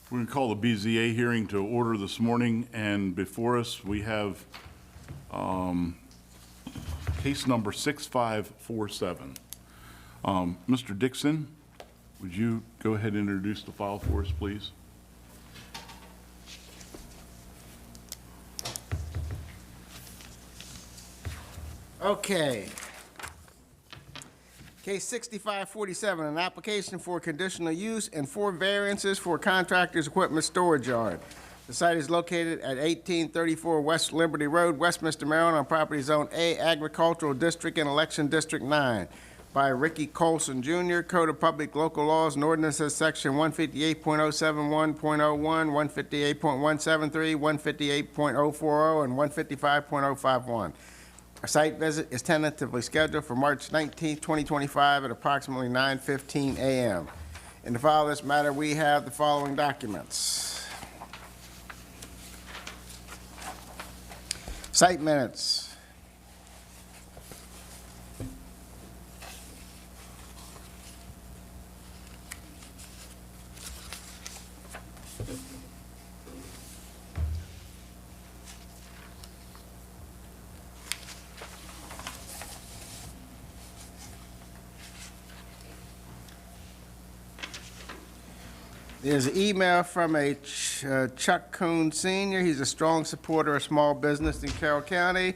We're going to call the BZA hearing to order this morning, and before us, we have case number 6547. Mr. Dixon, would you go ahead and introduce the file for us, please? Okay. Case 6547, an application for conditional use and 4 variances for contractor's equipment storage yard. The site is located at 1834 West Liberty Road, Westminster, Maryland, on property zone A, Agricultural District and Election District 9, by Ricky Colson Jr., Code of Public Local Laws and Ordinances, Section 158.071.01, 158.173, 158.040, and 155.051. A site visit is tentatively scheduled for March 19, 2025 at approximately 9:15 a.m. In the file of this matter, we have the following documents. Site minutes. There's an email from a Chuck Coon Sr. He's a strong supporter of small business in Carroll County.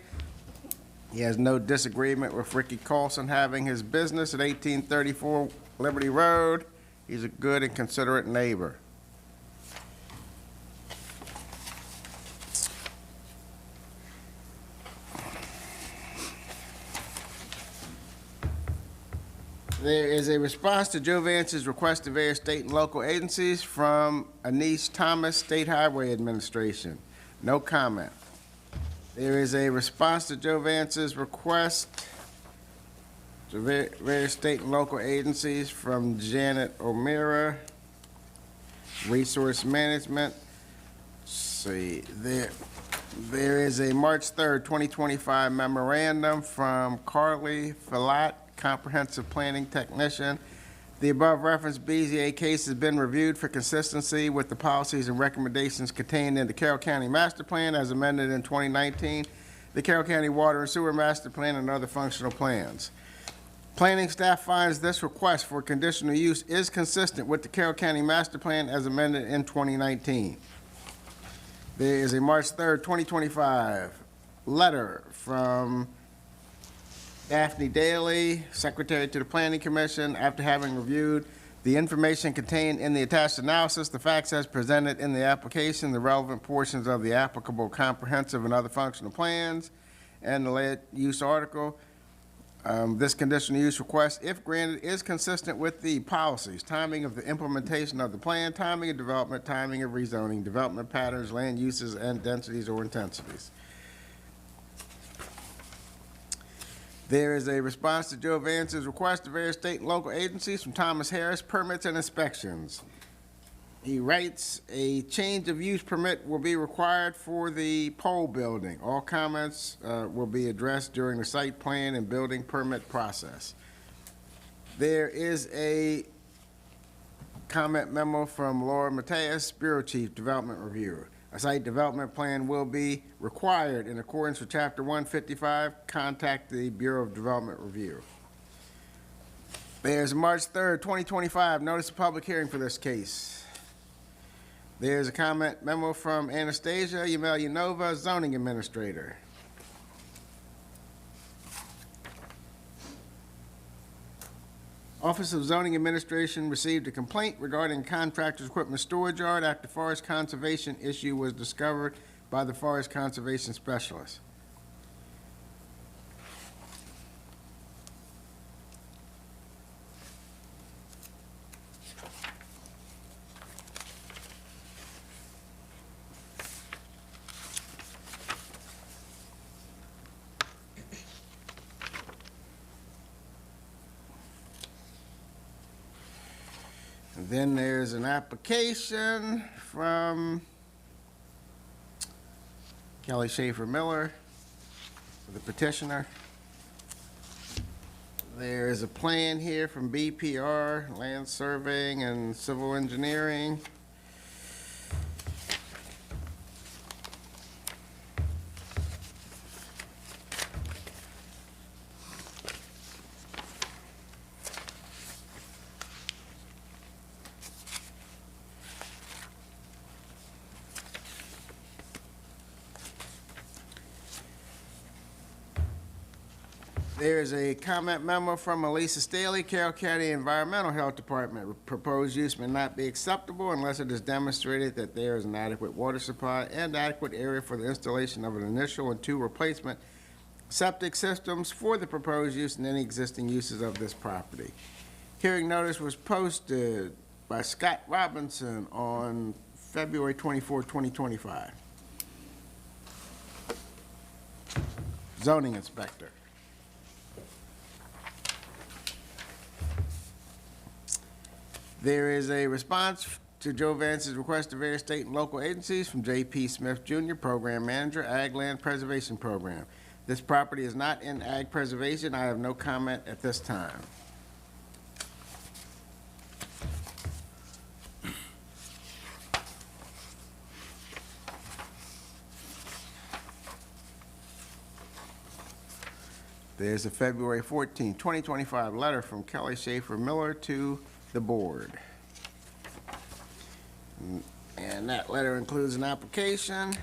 He has no disagreement with Ricky Colson having his business at 1834 Liberty Road. He's a good and considerate neighbor. There is a response to Joe Vance's request to various state and local agencies from Anise Thomas, State Highway Administration. No comment. There is a response to Joe Vance's request to various state and local agencies from Janet O'Meara, Resource Management. Let's see, there is a March 3rd, 2025 memorandum from Carly Filat, Comprehensive Planning Technician. The above referenced BZA case has been reviewed for consistency with the policies and recommendations contained in the Carroll County Master Plan as amended in 2019, the Carroll County Water and Sewer Master Plan, and other functional plans. Planning staff finds this request for conditional use is consistent with the Carroll County Master Plan as amended in 2019. There is a March 3rd, 2025 letter from Daphne Daly, Secretary to the Planning Commission. After having reviewed the information contained in the attached analysis, the facts as presented in the application, the relevant portions of the applicable comprehensive and other functional plans, and the land use article, this conditional use request, if granted, is consistent with the policies, timing of the implementation of the plan, timing of development, timing of rezoning, development patterns, land uses, and densities or intensities. There is a response to Joe Vance's request to various state and local agencies from Thomas Harris, permits and inspections. He writes, a change of use permit will be required for the pole building. All comments will be addressed during the site plan and building permit process. There is a comment memo from Laura Mateus, Bureau Chief, Development Review. A site development plan will be required in accordance with Chapter 155. Contact the Bureau of Development Review. There's a March 3rd, 2025 notice of public hearing for this case. There's a comment memo from Anastasia Yamelyanova, Zoning Administrator. Office of Zoning Administration received a complaint regarding contractor's equipment storage yard after forest conservation issue was discovered by the forest conservation specialist. And then there's an application from Kelly Schaefer Miller, the petitioner. There is a plan here from BPR, Land Surveying and Civil Engineering. There is a comment memo from Elisa Staley, Carroll County Environmental Health Department. Proposed use may not be acceptable unless it is demonstrated that there is an adequate water supply and adequate area for the installation of an initial and 2 replacement septic systems for the proposed use and any existing uses of this property. Hearing notice was posted by Scott Robinson on February 24, 2025. Zoning inspector. There is a response to Joe Vance's request to various state and local agencies from J.P. Smith Jr., Program Manager, Ag Land Preservation Program. This property is not in ag preservation. I have no comment at this time. There's a February 14, 2025 letter from Kelly Schaefer Miller to the board. And that letter includes an application.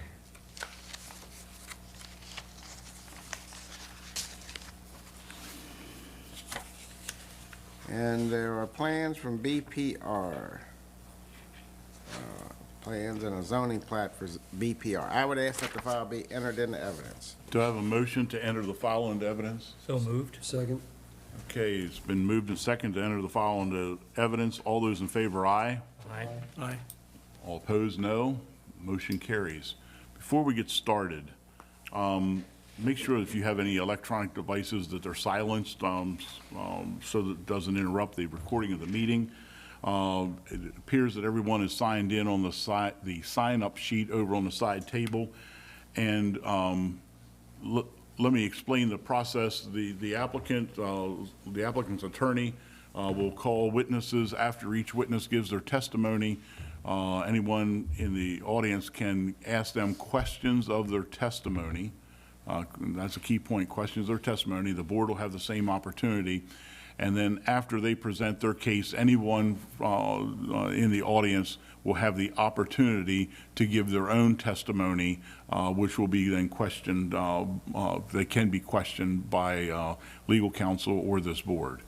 And there are plans from BPR. Plans and a zoning plat for BPR. I would ask that the file be entered into evidence. Do I have a motion to enter the file into evidence? So moved. Second. Okay, it's been moved and second to enter the file into evidence. All those in favor, aye. Aye. Aye. All opposed, no. Motion carries. Before we get started, make sure if you have any electronic devices that they're silenced so that it doesn't interrupt the recording of the meeting. It appears that everyone is signed in on the sign-up sheet over on the side table. And let me explain the process. The applicant's attorney will call witnesses after each witness gives their testimony. Anyone in the audience can ask them questions of their testimony. That's a key point, questions of their testimony. The board will have the same opportunity. And then after they present their case, anyone in the audience will have the opportunity to give their own testimony, which will be then questioned. They can be questioned by legal counsel or this board.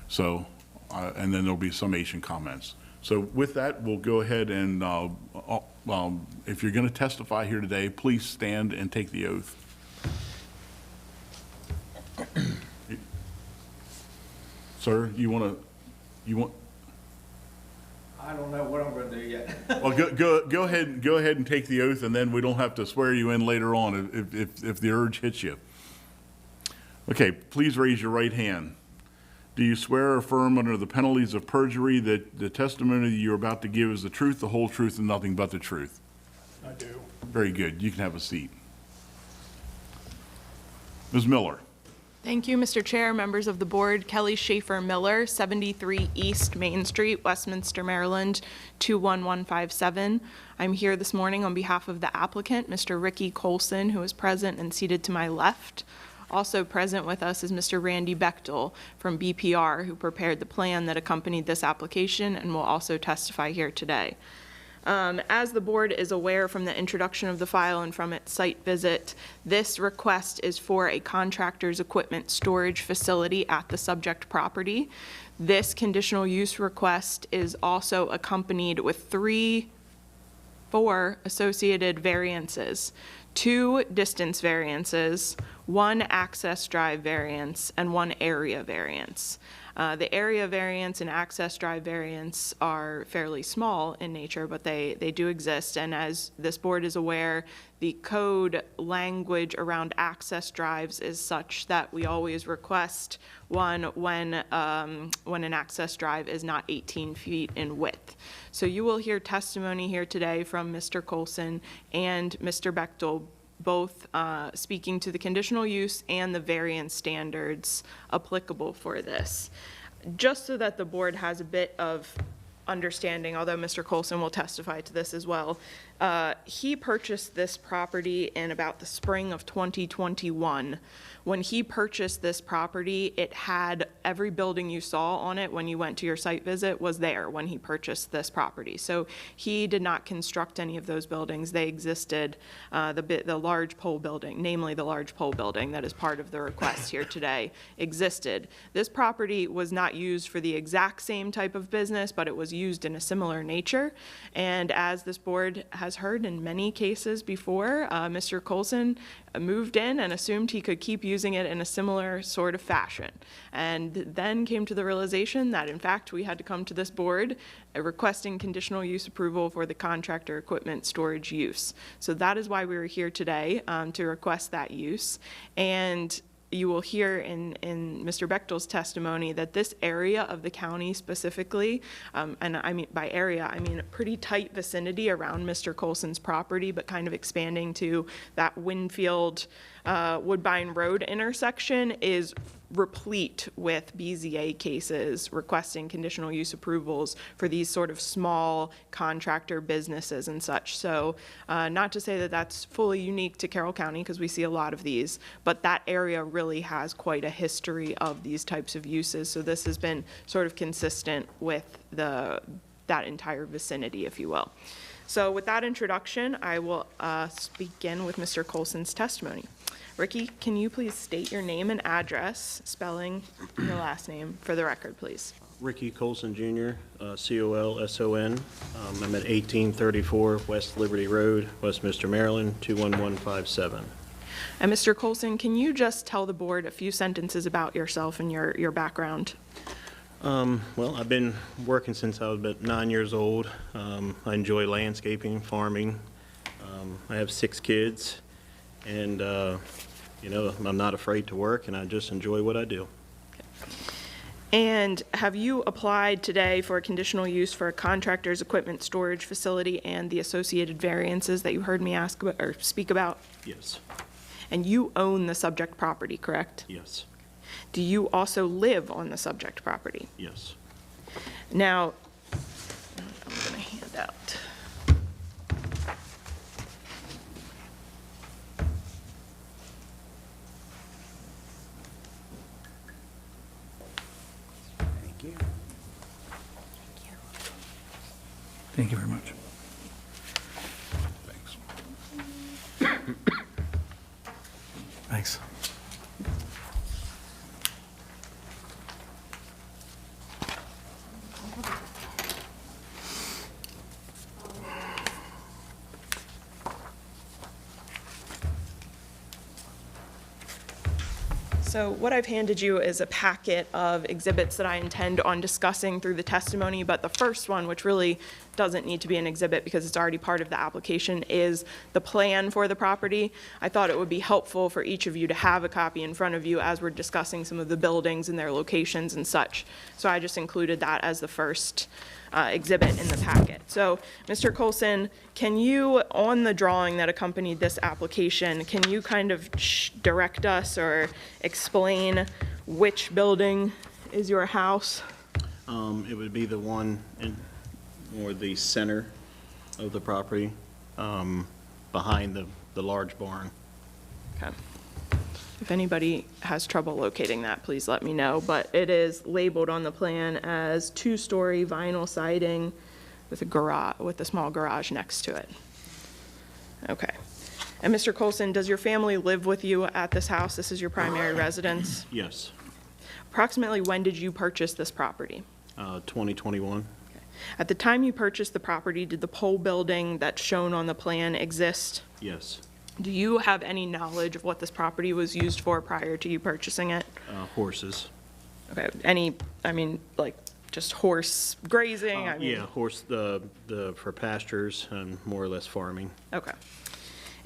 So, and then there'll be summation comments. So with that, we'll go ahead and, if you're going to testify here today, please stand and take the oath. Sir, you want? I don't know what I'm gonna do yet. Well, go ahead and take the oath, and then we don't have to swear you in later on if the urge hits you. Okay, please raise your right hand. Do you swear or affirm under the penalties of perjury that the testimony that you're about to give is the truth, the whole truth, and nothing but the truth? I do. Very good. You can have a seat. Ms. Miller. Thank you, Mr. Chair, members of the board. Kelly Schaefer Miller, 73 East Main Street, Westminster, Maryland, 21157. I'm here this morning on behalf of the applicant, Mr. Ricky Colson, who is present and seated to my left. Also present with us is Mr. Randy Bechtel from BPR, who prepared the plan that accompanied this application and will also testify here today. As the board is aware from the introduction of the file and from its site visit, this request is for a contractor's equipment storage facility at the subject property. This conditional use request is also accompanied with 4 associated variances, 2 distance variances, 1 access drive variance, and 1 area variance. The area variance and access drive variance are fairly small in nature, but they do exist. And as this board is aware, the code language around access drives is such that we always request one when an access drive is not 18 feet in width. So you will hear testimony here today from Mr. Colson and Mr. Bechtel, both speaking to the conditional use and the variance standards applicable for this. Just so that the board has a bit of understanding, although Mr. Colson will testify to this as well, he purchased this property in about the spring of 2021. When he purchased this property, it had every building you saw on it when you went to your site visit was there when he purchased this property. So he did not construct any of those buildings. They existed. The large pole building, namely the large pole building that is part of the request here today, existed. This property was not used for the exact same type of business, but it was used in a similar nature. And as this board has heard in many cases before, Mr. Colson moved in and assumed he could keep using it in a similar sort of fashion. And then came to the realization that, in fact, we had to come to this board requesting conditional use approval for the contractor equipment storage use. So that is why we were here today, to request that use. And you will hear in Mr. Bechtel's testimony that this area of the county specifically, and I mean by area, I mean a pretty tight vicinity around Mr. Colson's property, but kind of expanding to that Winfield, Woodbine Road intersection is replete with BZA cases requesting conditional use approvals for these sort of small contractor businesses and such. So not to say that that's fully unique to Carroll County, because we see a lot of these, but that area really has quite a history of these types of uses. So this has been sort of consistent with that entire vicinity, if you will. So with that introduction, I will begin with Mr. Colson's testimony. Ricky, can you please state your name and address, spelling your last name for the record, please? Ricky Colson Jr., C-O-L-S-O-N. I'm at 1834 West Liberty Road, Westminster, Maryland, 21157. And Mr. Colson, can you just tell the board a few sentences about yourself and your background? Well, I've been working since I was about 9 years old. I enjoy landscaping, farming. I have 6 kids, and you know, I'm not afraid to work, and I just enjoy what I do. And have you applied today for a conditional use for a contractor's equipment storage facility and the associated variances that you heard me ask about, or speak about? Yes, And you own the subject property, correct? yes, Do you also live on the subject property? yes. Now, I'm going to hand out. Thank you. Thank you very much. Thanks. Thanks. So what I've handed you is a packet of exhibits that I intend on discussing through the testimony, but the first one, which really doesn't need to be an exhibit because it's already part of the application, is the plan for the property. I thought it would be helpful for each of you to have a copy in front of you as we're discussing some of the buildings and their locations and such. So I just included that as the first exhibit in the packet. So, Mr. Colson, can you, on the drawing that accompanied this application, can you kind of direct us or explain which building is your house? It would be the one in, or the center of the property, behind the large barn. Okay. If anybody has trouble locating that, please let me know, but it is labeled on the plan as 2-story vinyl siding with a garage, with a small garage next to it. Okay. And Mr. Colson, does your family live with you at this house? This is your primary residence? Yes, Approximately when did you purchase this property? 2021. At the time you purchased the property, did the pole building that's shown on the plan exist? Yes, Do you have any knowledge of what this property was used for prior to you purchasing it? horses. Okay, I mean, like, just horse grazing? I mean, Yeah, horse, for pastures and more or less farming. Okay.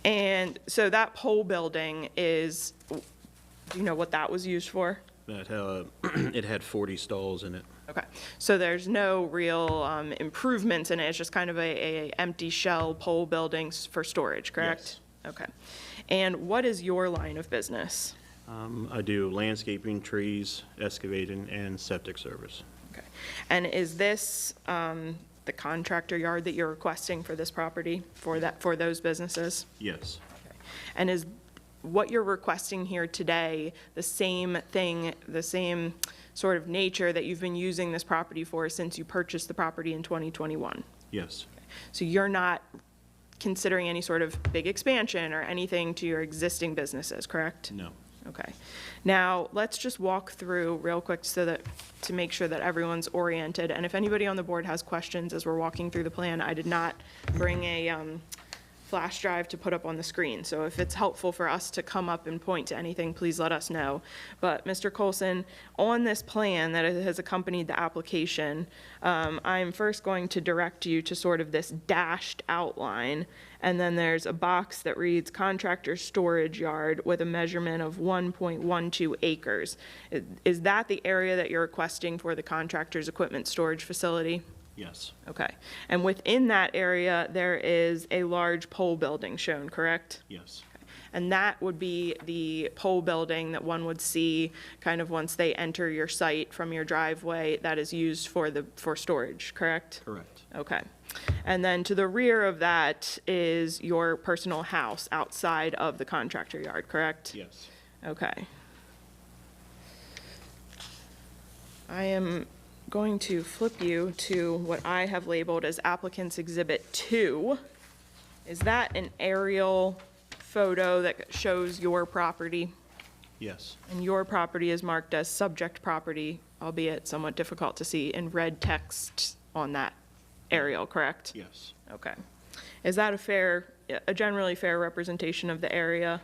And so that pole building is, do you know what that was used for? That, it had 40 stalls in it. Okay, so there's no real improvements in it, it's just kind of a empty shell pole buildings for storage, correct? Okay. And what is your line of business? I do landscaping, trees, excavating, and septic service. Okay. And is this the contractor yard that you're requesting for this property, for those businesses? Yes. And is what you're requesting here today the same thing, the same sort of nature that you've been using this property for since you purchased the property in 2021? Yes. So you're not considering any sort of big expansion or anything to your existing businesses, correct? No. Okay. Now, let's just walk through real quick to make sure that everyone's oriented. And if anybody on the board has questions as we're walking through the plan, I did not bring a flash drive to put up on the screen. So if it's helpful for us to come up and point to anything, please let us know. But Mr. Colson, on this plan that has accompanied the application, I'm first going to direct you to sort of this dashed outline. And then there's a box that reads contractor storage yard with a measurement of 1.12 acres. Is that the area that you're requesting for the contractor's equipment storage facility? Yes. Okay. And within that area, there is a large pole building shown, correct? Yes. And that would be the pole building that one would see kind of once they enter your site from your driveway that is used for storage, correct? Correct. Okay. And then to the rear of that is your personal house outside of the contractor yard, correct? Yes. Okay. I am going to flip you to what I have labeled as applicant's exhibit 2. Is that an aerial photo that shows your property? Yes. And your property is marked as subject property, albeit somewhat difficult to see in red text on that aerial, correct? Yes. Okay. Is that a generally fair representation of the area?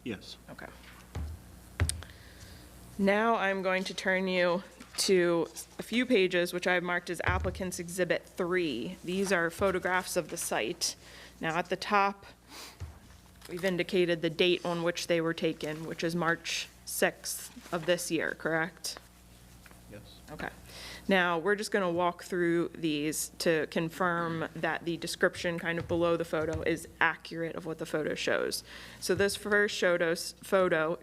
Yes. Okay. Now I'm going to turn you to a few pages, which I've marked as applicant's exhibit 3. These are photographs of the site. Now at the top, we've indicated the date on which they were taken, which is March 6th of this year, correct? Yes. Okay. Now, we're just going to walk through these to confirm that the description kind of below the photo is accurate of what the photo shows. So this first photo,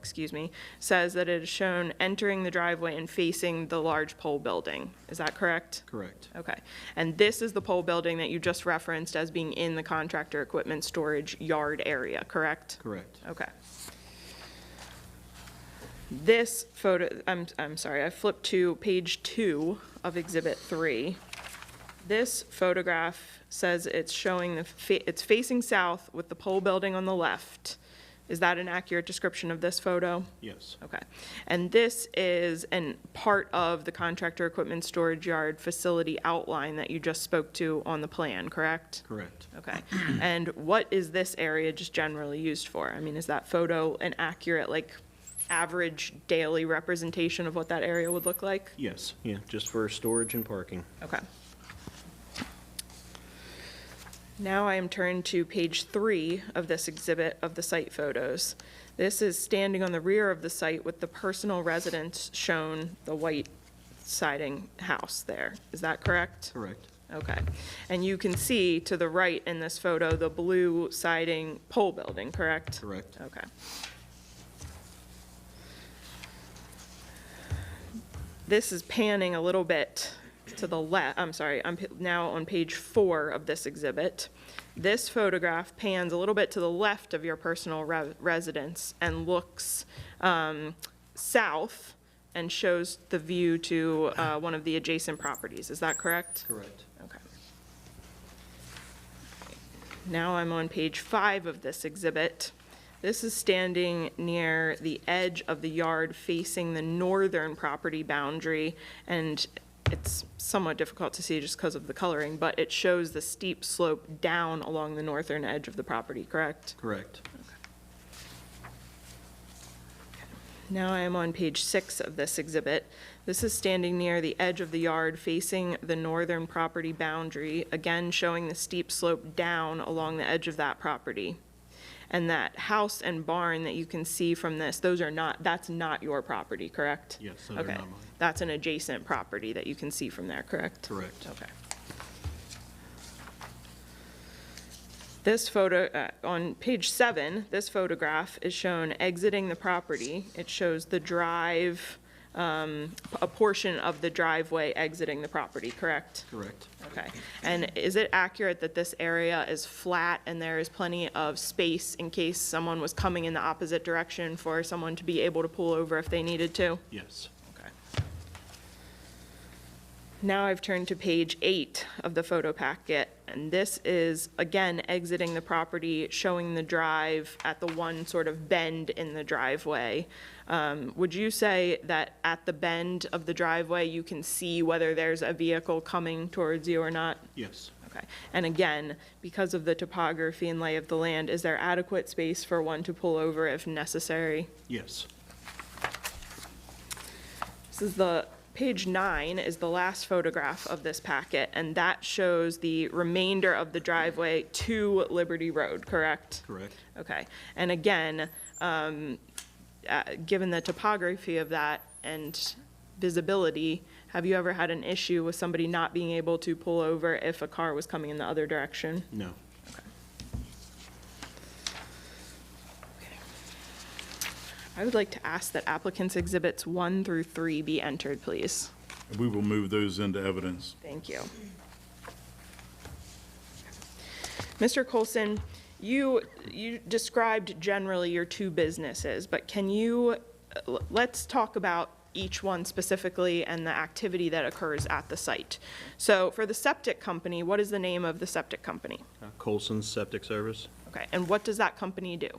says that it is shown entering the driveway and facing the large pole building. Is that correct? Correct. Okay. And this is the pole building that you just referenced as being in the contractor equipment storage yard area, correct? Correct. Okay. This photo, I'm sorry, I flipped to page 2 of Exhibit 3. This photograph says it's showing it's facing south with the pole building on the left. Is that an accurate description of this photo? Yes. Okay. And this is part of the contractor equipment storage yard facility outline that you just spoke to on the plan, correct? Correct. Okay. And what is this area just generally used for? I mean, is that photo an accurate, average daily representation of what that area would look like? Yes. Yeah, just for storage and parking. Okay. Now I am turned to page 3 of this exhibit of the site photos. This is standing on the rear of the site with the personal residence shown, the white siding house there. Is that correct? Correct. Okay. And you can see to the right in this photo, the blue siding pole building, correct? Correct. Okay. This is panning a little bit to the left. I'm sorry, I'm now on page 4 of this exhibit. This photograph pans a little bit to the left of your personal residence and looks south and shows the view to one of the adjacent properties. Is that correct? Correct. Okay. Now I'm on page 5 of this exhibit. This is standing near the edge of the yard facing the northern property boundary, and it's somewhat difficult to see just because of the coloring, but it shows the steep slope down along the northern edge of the property, correct? Correct. Now I am on page 6 of this exhibit. This is standing near the edge of the yard facing the northern property boundary, again showing the steep slope down along the edge of that property. And that house and barn that you can see from this, that's not your property, correct? Yes, those are Okay. not mine. That's an adjacent property that you can see from there, correct? Correct. Okay. This photo, on page 7, this photograph is shown exiting the property. It shows the drive a portion of the driveway exiting the property, correct? Correct. Okay. And is it accurate that this area is flat and there is plenty of space in case someone was coming in the opposite direction for someone to be able to pull over if they needed to? Yes. Okay. Now I've turned to page 8 of the photo packet, and this is, again, exiting the property, showing the drive at the one sort of bend in the driveway. Would you say that at the bend of the driveway, you can see whether there's a vehicle coming towards you or not? Yes. Okay. And again, because of the topography and lay of the land, is there adequate space for one to pull over if necessary? Yes. This is page 9 is the last photograph of this packet, and that shows the remainder of the driveway to Liberty Road, correct? Correct. Okay. And again, given the topography of that and visibility, have you ever had an issue with somebody not being able to pull over if a car was coming in the other direction? No. I would like to ask that applicants' exhibits 1 through 3 be entered, please. We will move those into evidence. Thank you. Mr. Coulson, you described generally your two businesses, but can you, let's talk about each one specifically and the activity that occurs at the site. So for the septic company, what is the name of the septic company? Colson's Septic Service. Okay, and what does that company do?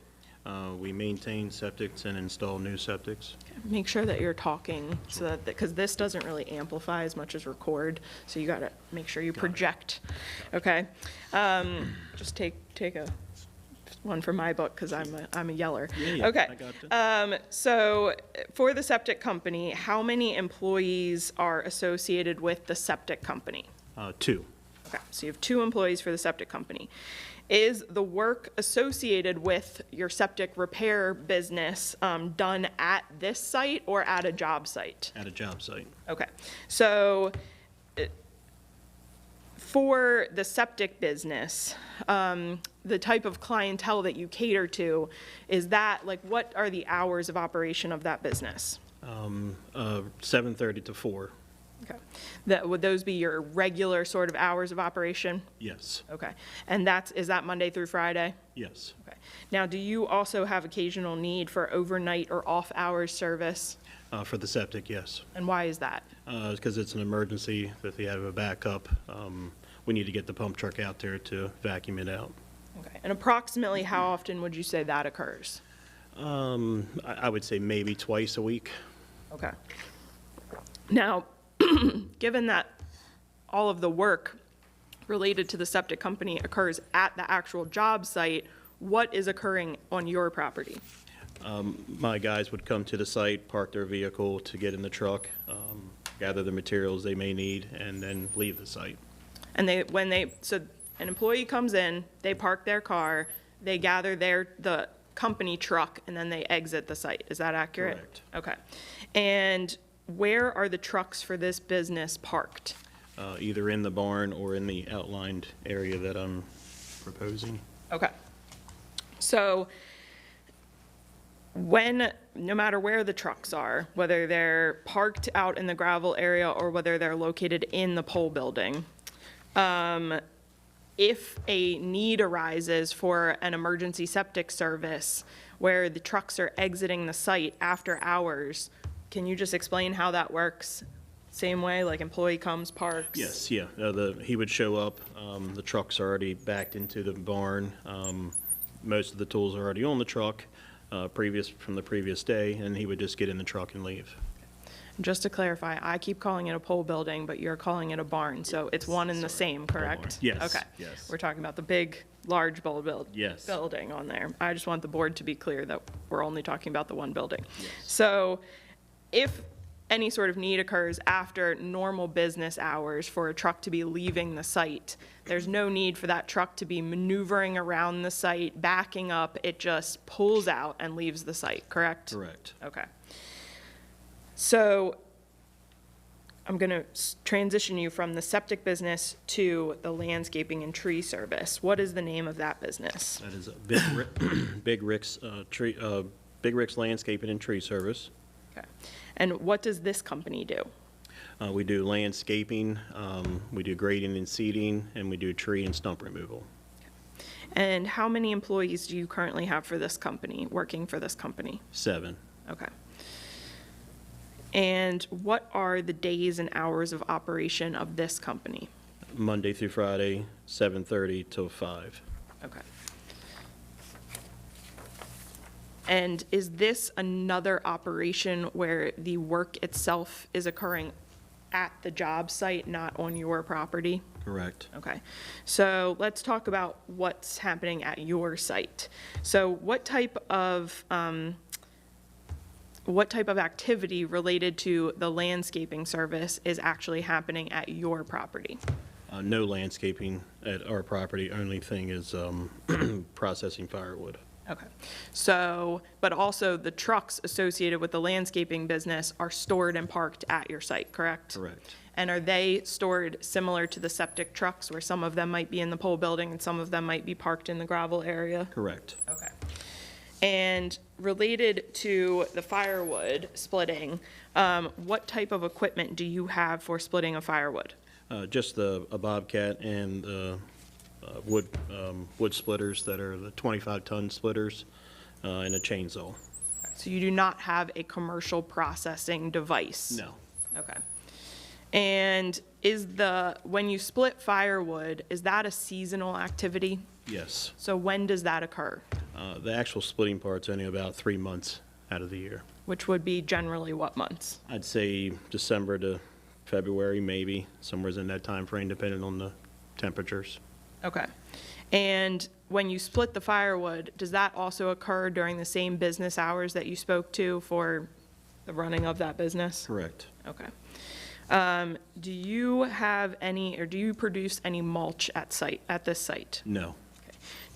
We maintain septics and install new septics. Make sure that you're talking so that, because this doesn't really amplify as much as record, so you gotta make sure you project, okay? Just take one from my book, because I'm a yeller. Yeah, Okay. I got you. So for the septic company, how many employees are associated with the septic company? 2. Okay, so you have 2 employees for the septic company. Is the work associated with your septic repair business done at this site or at a job site? At a job site. Okay, so for the septic business, the type of clientele that you cater to, is that, like, what are the hours of operation of that business? 7:30 to 4. Okay, would those be your regular sort of hours of operation? Yes. Okay, and is that Monday through Friday? Yes. Okay. Now, do you also have occasional need for overnight or off-hours service? For the septic, yes. And why is that? Because it's an emergency. If you have a backup, we need to get the pump truck out there to vacuum it out. Okay. And approximately how often would you say that occurs? I would say maybe twice a week. Okay. Now, given that all of the work related to the septic company occurs at the actual job site, what is occurring on your property? My guys would come to the site, park their vehicle to get in the truck, gather the materials they may need, and then leave the site. And so an employee comes in, they park their car, they gather the company truck, and then they exit the site. Is that accurate? Correct. Okay. And where are the trucks for this business parked? Either in the barn or in the outlined area that I'm proposing. Okay. So no matter where the trucks are, whether they're parked out in the gravel area or whether they're located in the pole building, if a need arises for an emergency septic service where the trucks are exiting the site after hours, can you just explain how that works? Same way, like employee comes, parks? Yes, yeah. He would show up, the truck's already backed into the barn. Most of the tools are already on the truck, from the previous day, and he would just get in the truck and leave. Just to clarify, I keep calling it a pole building, but you're calling it a barn, so it's one and the same, correct? Yes, Okay. yes. We're talking about the big, large Yes. building on there. I just want the board to be clear that we're only talking about the one building. So if any sort of need occurs after normal business hours for a truck to be leaving the site, there's no need for that truck to be maneuvering around the site, backing up. It just pulls out and leaves the site, correct? Correct. Okay. So I'm going to transition you from the septic business to the landscaping and tree service. What is the name of that business? That is a Big Rick's Landscaping and Tree Service. Okay. And what does this company do? We do landscaping, we do grading and seeding, and we do tree and stump removal. And how many employees do you currently have for this company, working for this company? 7. Okay. And what are the days and hours of operation of this company? Monday through Friday, 7:30 till 5. Okay. And is this another operation where the work itself is occurring at the job site, not on your property? Correct. Okay, so let's talk about what's happening at your site. So what type of activity related to the landscaping service is actually happening at your property? No landscaping at our property, only thing is processing firewood. Okay, so, but also the trucks associated with the landscaping business are stored and parked at your site, correct? Correct. And are they stored similar to the septic trucks, where some of them might be in the pole building and some of them might be parked in the gravel area? Correct. Okay. And related to the firewood splitting, what type of equipment do you have for splitting a firewood? Just a Bobcat and the wood splitters that are the 25-ton splitters and a chainsaw. So you do not have a commercial processing device? No. Okay. And when you split firewood, is that a seasonal activity? Yes. So when does that occur? The actual splitting part's only about 3 months out of the year. Which would be generally what months? I'd say December to February, maybe, somewhere in that time frame, depending on the temperatures. Okay. And when you split the firewood, does that also occur during the same business hours that you spoke to for the running of that business? Correct. Okay. Do you have any, or do you produce any mulch at this site? No.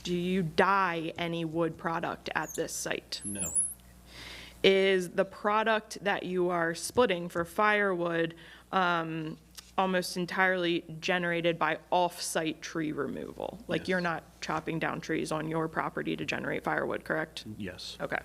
Do you dye any wood product at this site? No. Is the product that you are splitting for firewood almost entirely generated by off-site tree removal? Like Yes. you're not chopping down trees on your property to generate firewood, correct? Yes. Okay.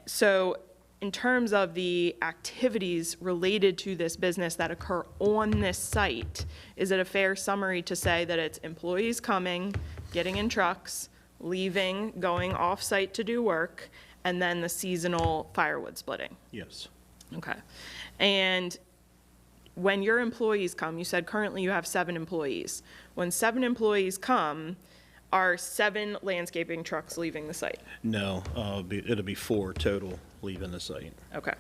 So in terms of the activities related to this business that occur on this site, is it a fair summary to say that it's employees coming, getting in trucks, leaving, going off-site to do work, and then the seasonal firewood splitting? Yes. Okay. And when your employees come, you said currently you have 7 employees. When 7 employees come, are 7 landscaping trucks leaving the site? No, it'll be 4 total leaving the site. Okay.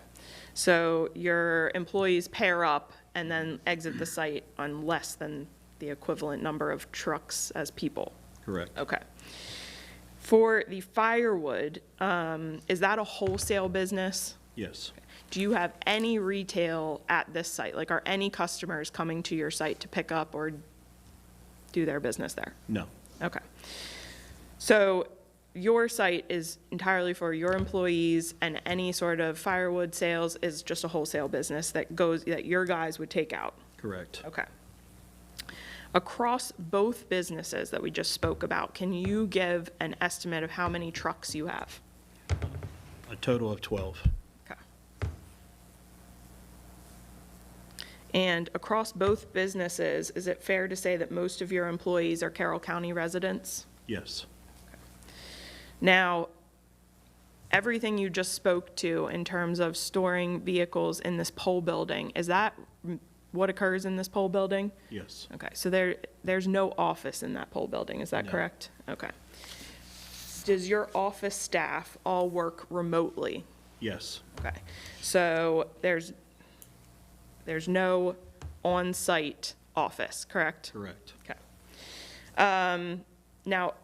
So your employees pair up and then exit the site on less than the equivalent number of trucks as people? Correct. Okay. For the firewood, is that a wholesale business? Yes. Do you have any retail at this site? Like, are any customers coming to your site to pick up or do their business there? No. Okay. So your site is entirely for your employees, and any sort of firewood sales is just a wholesale business that your guys would take out? Correct. Okay. Across both businesses that we just spoke about, can you give an estimate of how many trucks you have? A total of 12. Okay. And across both businesses, is it fair to say that most of your employees are Carroll County residents? Yes. Now, everything you just spoke to in terms of storing vehicles in this pole building, is that what occurs in this pole building? Yes. Okay, so there's no office in that pole building, is that No. correct? Okay. Does your office staff all work remotely? Yes. Okay, so there's no on-site office, correct? Correct. Okay. Now,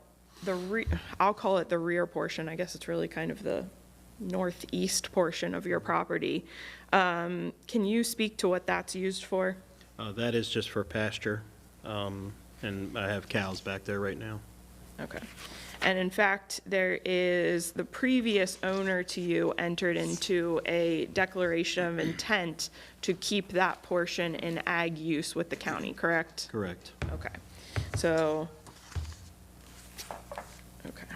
I'll call it the rear portion, I guess it's really kind of the northeast portion of your property. Can you speak to what that's used for? That is just for pasture, and I have cows back there right now. Okay. And in fact, the previous owner to you entered into a declaration of intent to keep that portion in ag use with the county, correct? Correct. Okay. So, okay.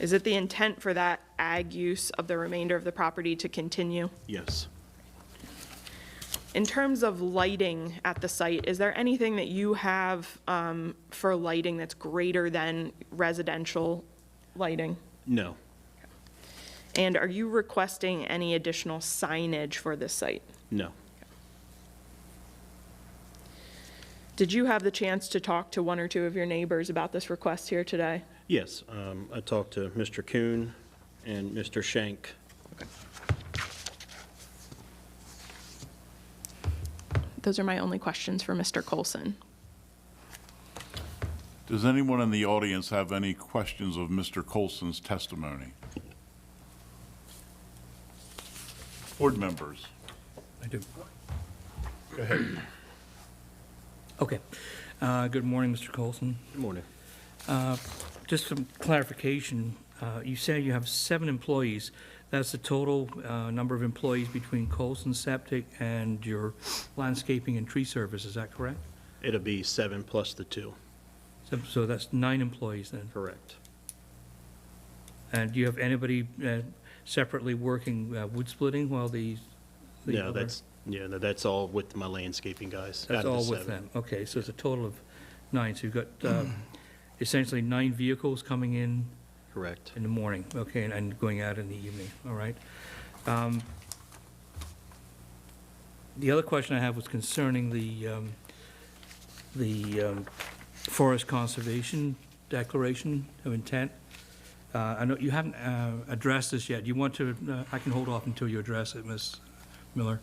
Is it the intent for that ag use of the remainder of the property to continue? Yes. In terms of lighting at the site, is there anything that you have for lighting that's greater than residential lighting? No. And are you requesting any additional signage for this site? No. Did you have the chance to talk to one or two of your neighbors about this request here today? Yes, I talked to Mr. Kuhn and Mr. Schenk. Those are my only questions for Mr. Coulson. Does anyone in the audience have any questions of Mr. Coulson's testimony? Board members? I do. Go ahead. Okay. Good morning, Mr. Coulson. Good morning. Just some clarification, you say you have 7 employees. That's the total number of employees between Coulson Septic and your landscaping and tree service, is that correct? It'll be 7 plus the 2. So that's 9 employees then? Correct. And do you have anybody separately working wood splitting while the No, other- that's all with my landscaping guys. That's out of the all with 7. them? Okay, so it's a total of 9. So you've got essentially 9 vehicles coming in Correct. in the morning, okay, and going out in the evening, all right? The other question I have was concerning the forest conservation declaration of intent. I know you haven't addressed this yet. Do you want to, I can hold off until you address it, Ms. Miller.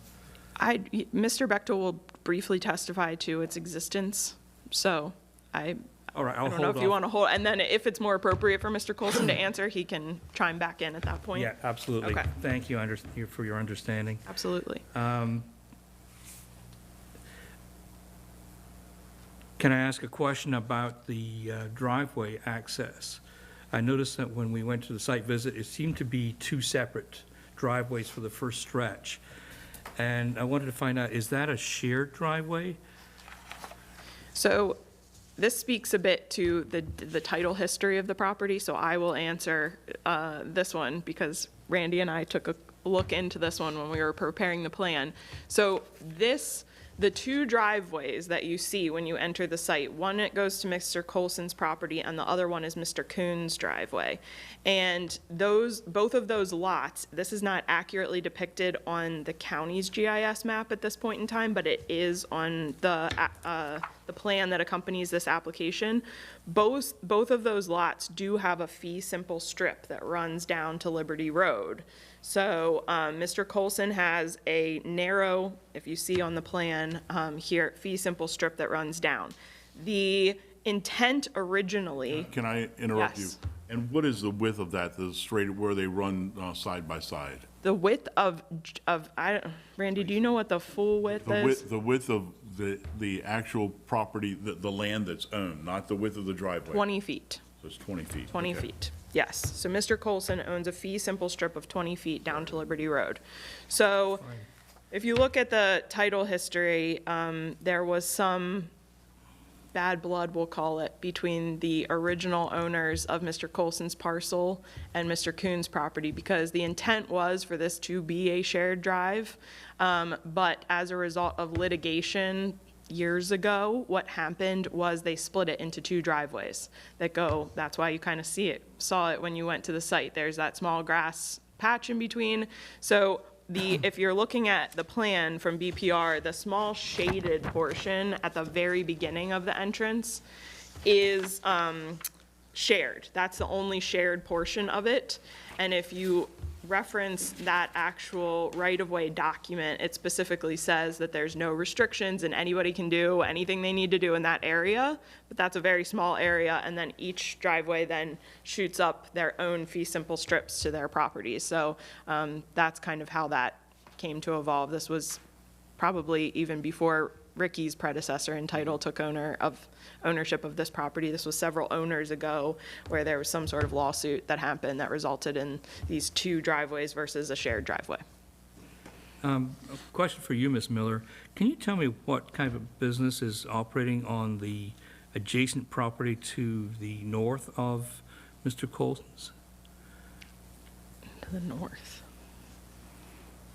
Mr. Bechtel will briefly testify to its existence, so All right, I I'll don't know hold if you off. want to hold, and then if it's more appropriate for Mr. Coulson to answer, he can chime back in at that point. Yeah, absolutely. Okay. Thank you for your understanding. Absolutely. Can I ask a question about the driveway access? I noticed that when we went to the site visit, it seemed to be 2 separate driveways for the first stretch. And I wanted to find out, is that a shared driveway? So this speaks a bit to the title history of the property, so I will answer this one because Randy and I took a look into this one when we were preparing the plan. So the 2 driveways that you see when you enter the site, one it goes to Mr. Coulson's property and the other one is Mr. Kuhn's driveway. And both of those lots, this is not accurately depicted on the county's GIS map at this point in time, but it is on the plan that accompanies this application. Both of those lots do have a fee simple strip that runs down to Liberty Road. So Mr. Coulson has a narrow, if you see on the plan here, fee simple strip that runs down. The intent originally, Can I interrupt you? Yes. And what is the width of that, the straight, where they run side by side? the width of Randy, do you know what the full width is? The width of the actual property, the land that's owned, not the width of the driveway? 20 feet. So it's 20 feet. 20 okay. feet, yes. So Mr. Coulson owns a fee simple strip of 20 feet down to Liberty Road. So if you look at the title history, there was some bad blood, we'll call it, between the original owners of Mr. Coulson's parcel and Mr. Kuhn's property, because the intent was for this to be a shared drive. But as a result of litigation years ago, what happened was they split it into 2 driveways that go, that's why you kind of saw it when you went to the site. There's that small grass patch in between. So if you're looking at the plan from BPR, the small shaded portion at the very beginning of the entrance is shared. That's the only shared portion of it. And if you reference that actual right-of-way document, it specifically says that there's no restrictions and anybody can do anything they need to do in that area, but that's a very small area, and then each driveway then shoots up their own fee simple strips to their properties. So that's kind of how that came to evolve. This was probably even before Ricky's predecessor in title took ownership of this property. This was several owners ago where there was some sort of lawsuit that happened that resulted in these 2 driveways versus a shared driveway. A question for you, Ms. Miller. Can you tell me what kind of business is operating on the adjacent property to the north of Mr. Coulson's? To the north.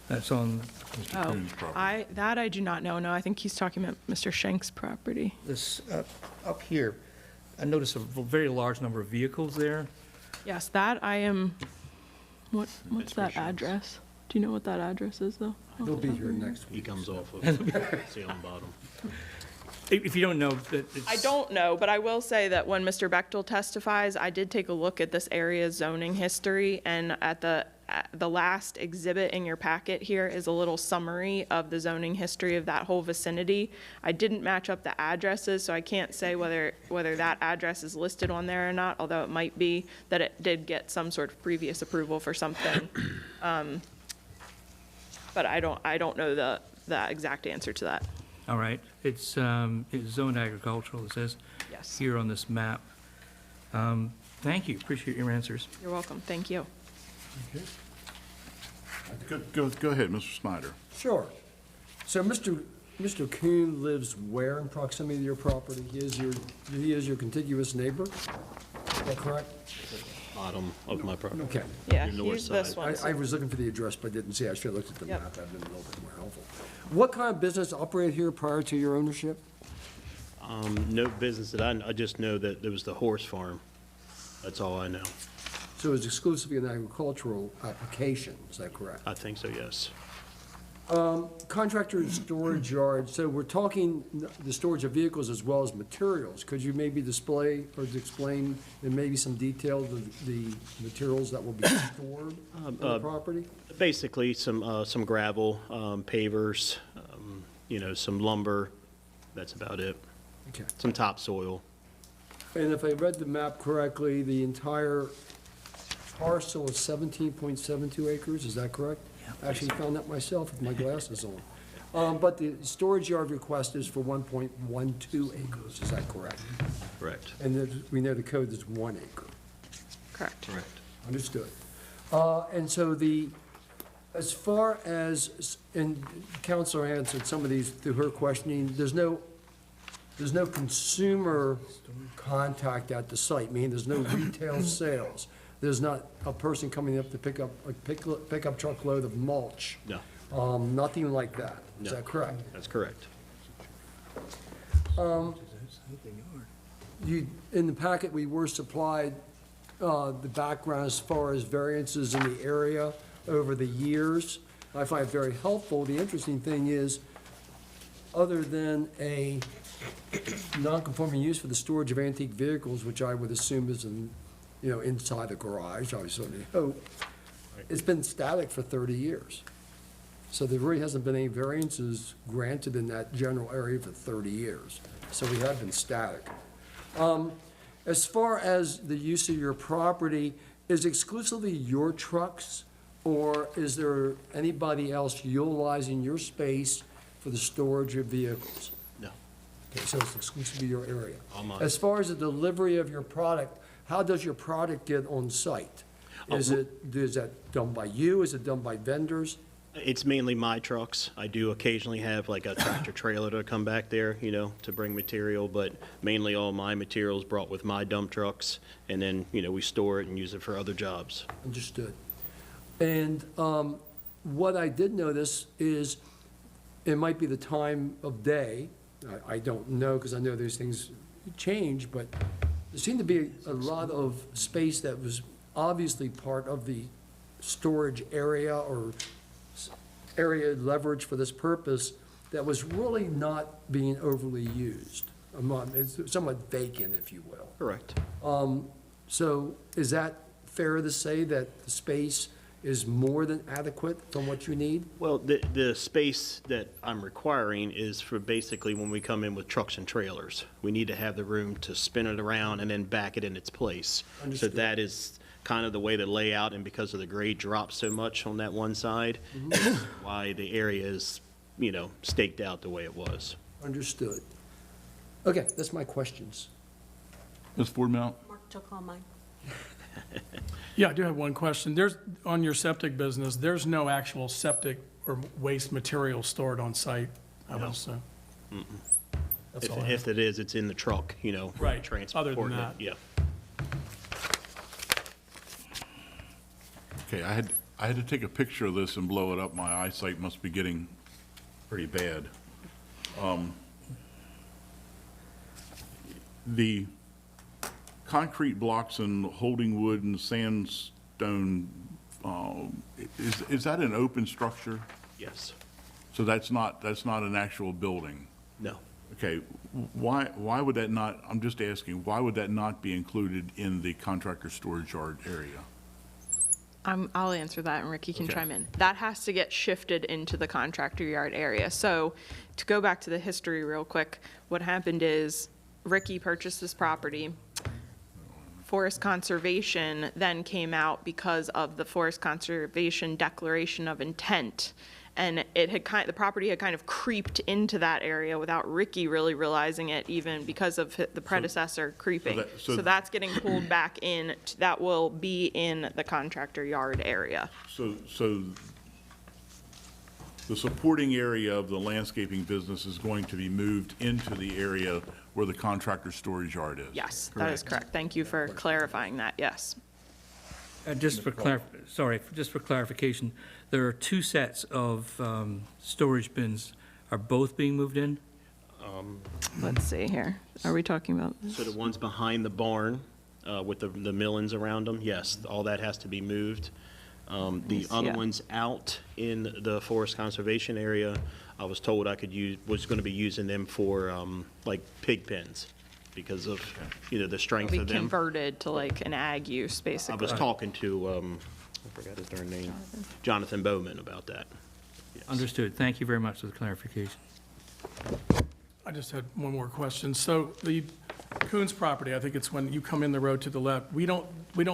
That's on Mr. Oh, Coon's property. I do not know. No, I think he's talking about Mr. Shank's property. this, up here. I noticed a very large number of vehicles there. Yes, that I am, what's that address? Do you know what that address is, though? He'll be here next He week. comes off of Salem Bottom. If you don't know, that it's. I don't know, but I will say that when Mr. Bechtel testifies, I did take a look at this area's zoning history, and at the last exhibit in your packet here is a little summary of the zoning history of that whole vicinity. I didn't match up the addresses, so I can't say whether that address is listed on there or not, although it might be that it did get some sort of previous approval for something. But I don't know the exact answer to that. All right, it's zoned agricultural, it says Yes. here on this map. Thank you, appreciate your answers. You're welcome. Thank you. Go ahead, Mr. Snyder. Sure. So Mr. Kuhn lives where in proximity to your property? He is your contiguous neighbor? Is that correct? Bottom of my property. Okay. Yeah, Your north he's this side. one. I was looking for the address, but didn't see. I should have looked at the Yep. map. That'd been a little bit more helpful. What kind of business operated here prior to your ownership? No business that I just know that there was the horse farm. That's all I know. So it's exclusively an agricultural application, is that correct? I think so, yes. Contractor and storage yard, so we're talking the storage of vehicles as well as materials. Could you maybe display or explain in maybe some detail the materials that will be stored on the property? Basically, some gravel, pavers, some lumber. That's about it. Okay. Some topsoil. And if I read the map correctly, the entire parcel is 17.72 acres, is that correct? I actually found that myself with my glasses on. But the storage yard request is for 1.12 acres, is that correct? Correct. And we know the code is 1 acre. Correct. Correct. Understood. And so as far as, and Counselor answered some of these through her questioning, there's no consumer contact at the site, meaning there's no retail sales. There's not a person coming up to pick up a pickup truckload of mulch. No, Nothing like that. Is No. that correct? that's correct. In the packet, we were supplied the background as far as variances in the area over the years. I find it very helpful. The interesting thing is, other than a non-conforming use for the storage of antique vehicles, which I would assume is inside a garage, I certainly hope, it's been static for 30 years. So there really hasn't been any variances granted in that general area for 30 years. So we have been static. As far as the use of your property, is exclusively your trucks, or is there anybody else utilizing your space for the storage of vehicles? No. Okay, so it's exclusively your area. All mine. As far as the delivery of your product, how does your product get on site? Is that done by you? Is it done by vendors? It's mainly my trucks. I do occasionally have like a tractor trailer to come back there, to bring material, but mainly all my material is brought with my dump trucks, and then, we store it and use it for other jobs. Understood. And what I did notice is, it might be the time of day, I don't know, because I know these things change, but there seemed to be a lot of space that was obviously part of the storage area or area leverage for this purpose that was really not being overly used. It's somewhat vacant, if you will. Correct. So is that fair to say that the space is more than adequate from what you need? Well, the space that I'm requiring is for basically when we come in with trucks and trailers. We need to have the room to spin it around and then back it in its place. Understood. So that is kind of the way the layout, and because of the grade drops so much on that one side, why the area is, staked out the way it was. Understood. Okay, that's my questions. Ms. Ford Mount? Mark took all mine. Yeah, I do have one question. On your septic business, there's no actual septic or waste material stored on site, I would assume. That's all I have. If it is, it's in the truck, Right, other than transporting it. that. Yeah. Okay, I I had to take a picture of this and blow it up. My eyesight must be getting pretty bad. The concrete blocks and holding wood and sandstone, is that an open structure? Yes. So that's not an actual building? No. Okay, why would that not, I'm just asking, why would that not be included in the contractor storage yard area? I'll answer that, and Ricky can Okay. chime in. That has to get shifted into the contractor yard area. So to go back to the history real quick, what happened is Ricky purchased this property. Forest Conservation then came out because of the Forest Conservation Declaration of Intent. And the property had kind of creeped into that area without Ricky really realizing it, even because of the predecessor creeping. so- So that's getting pulled back in, that will be in the contractor yard area. So the supporting area of the landscaping business is going to be moved into the area where the contractor storage yard is? Yes, that is correct. Thank you for clarifying that, yes. Just for clarification, there are two sets of storage bins. Are both being moved in? Let's see here. Are we talking about? So the ones behind the barn with the millings around them, yes, all that has to be moved. The other Yeah. ones out in the forest conservation area, I was told I could use, was going to be using them for like pig pens because of, the strength Be of them. converted to like an ag use, I basically. was talking to, I forgot his darn name, Jonathan Bowman about that. Yes. Understood. Thank you very much for the clarification. I just had one more question. So the Coons property, I think it's when you come in the road to the left, we don't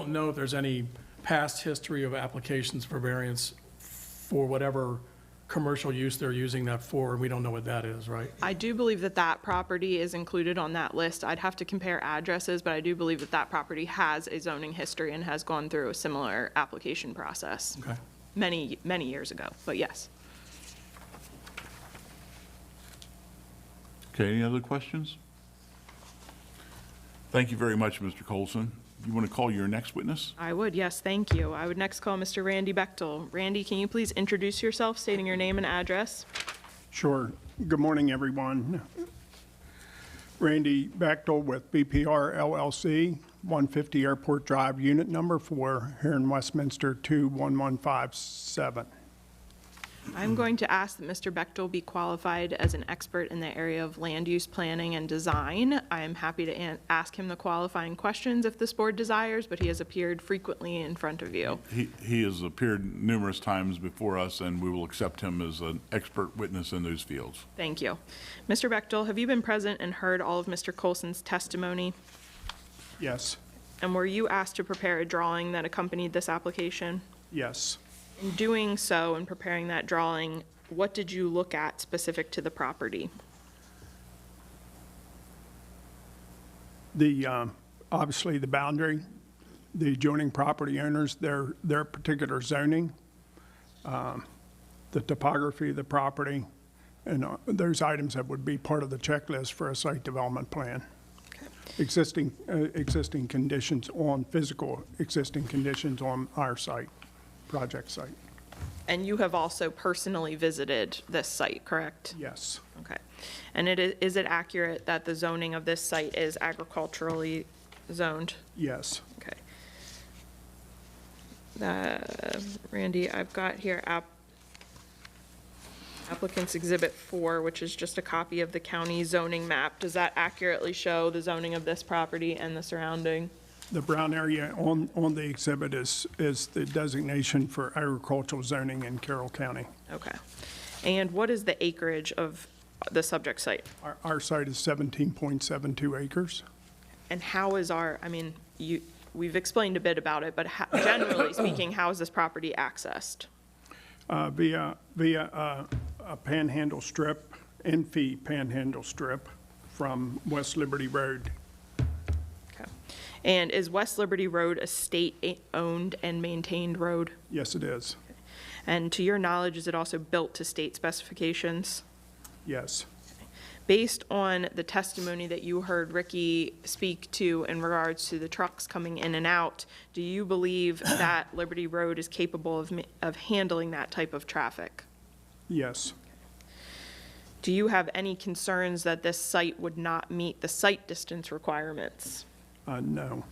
know if there's any past history of applications for variance for whatever commercial use they're using that for, and we don't know what that is, right? I do believe that that property is included on that list. I'd have to compare addresses, but I do believe that that property has a zoning history and has gone through a similar application process Okay. many, many years ago, but yes. Okay, any other questions? Thank you very much, Mr. Colson. You want to call your next witness? I would, yes, thank you. I would next call Mr. Randy Bechtel. Randy, can you please introduce yourself, stating your name and address? Sure. Good morning, everyone. Randy Bechtel with BPR LLC, 150 Airport Drive, Unit Number 4, here in Westminster, 21157. I'm going to ask that Mr. Bechtel be qualified as an expert in the area of land use planning and design. I am happy to ask him the qualifying questions if this board desires, but he has appeared frequently in front of you. He has appeared numerous times before us, and we will accept him as an expert witness in those fields. Thank you. Mr. Bechtel, have you been present and heard all of Mr. Colson's testimony? Yes, And were you asked to prepare a drawing that accompanied this application? yes. In doing so and preparing that drawing, what did you look at specific to the property? Obviously, the boundary, the adjoining property owners, their particular zoning, the topography of the property, and those items that would be part of the checklist for a site development plan. Existing conditions on, physical existing conditions on our site, project site. And you have also personally visited this site, correct? Yes, Okay. And is it accurate that the zoning of this site is agriculturally zoned? yes, Okay. Randy, I've got here applicant's Exhibit 4, which is just a copy of the county zoning map. Does that accurately show the zoning of this property and the surrounding? the brown area on the exhibit is the designation for agricultural zoning in Carroll County. Okay. And what is the acreage of the subject site? Our site is 17.72 acres. And how is we've explained a bit about it, but generally speaking, how is this property accessed? Via a panhandle strip, in-fee panhandle strip from West Liberty Road. Okay. And is West Liberty Road a state-owned and maintained road? Yes, it is. And to your knowledge, is it also built to state specifications? Yes. Based on the testimony that you heard Ricky speak to in regards to the trucks coming in and out, do you believe that Liberty Road is capable of handling that type of traffic? Yes. Do you have any concerns that this site would not meet the site distance requirements? No.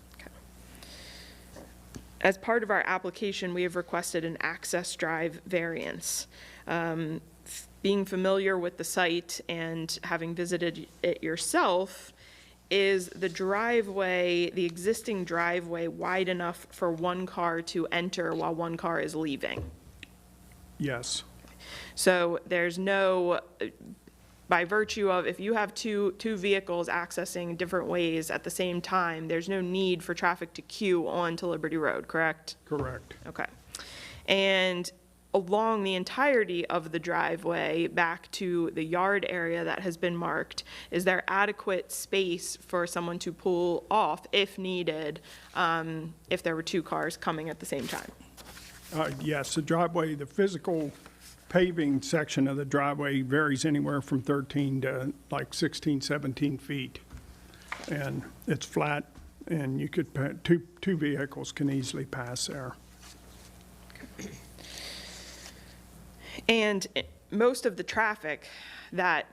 As part of our application, we have requested an access drive variance. Being familiar with the site and having visited it yourself, is the driveway, the existing driveway, wide enough for one car to enter while one car is leaving? Yes. So there's no, by virtue of, if you have two vehicles accessing different ways at the same time, there's no need for traffic to queue onto Liberty Road, correct? Correct. Okay. And along the entirety of the driveway back to the yard area that has been marked, is there adequate space for someone to pull off if needed, if there were two cars coming at the same time? Yes, the driveway, the physical paving section of the driveway varies anywhere from 13 to like 16, 17 feet. And it's flat, and you could, two vehicles can easily pass there. And most of the traffic that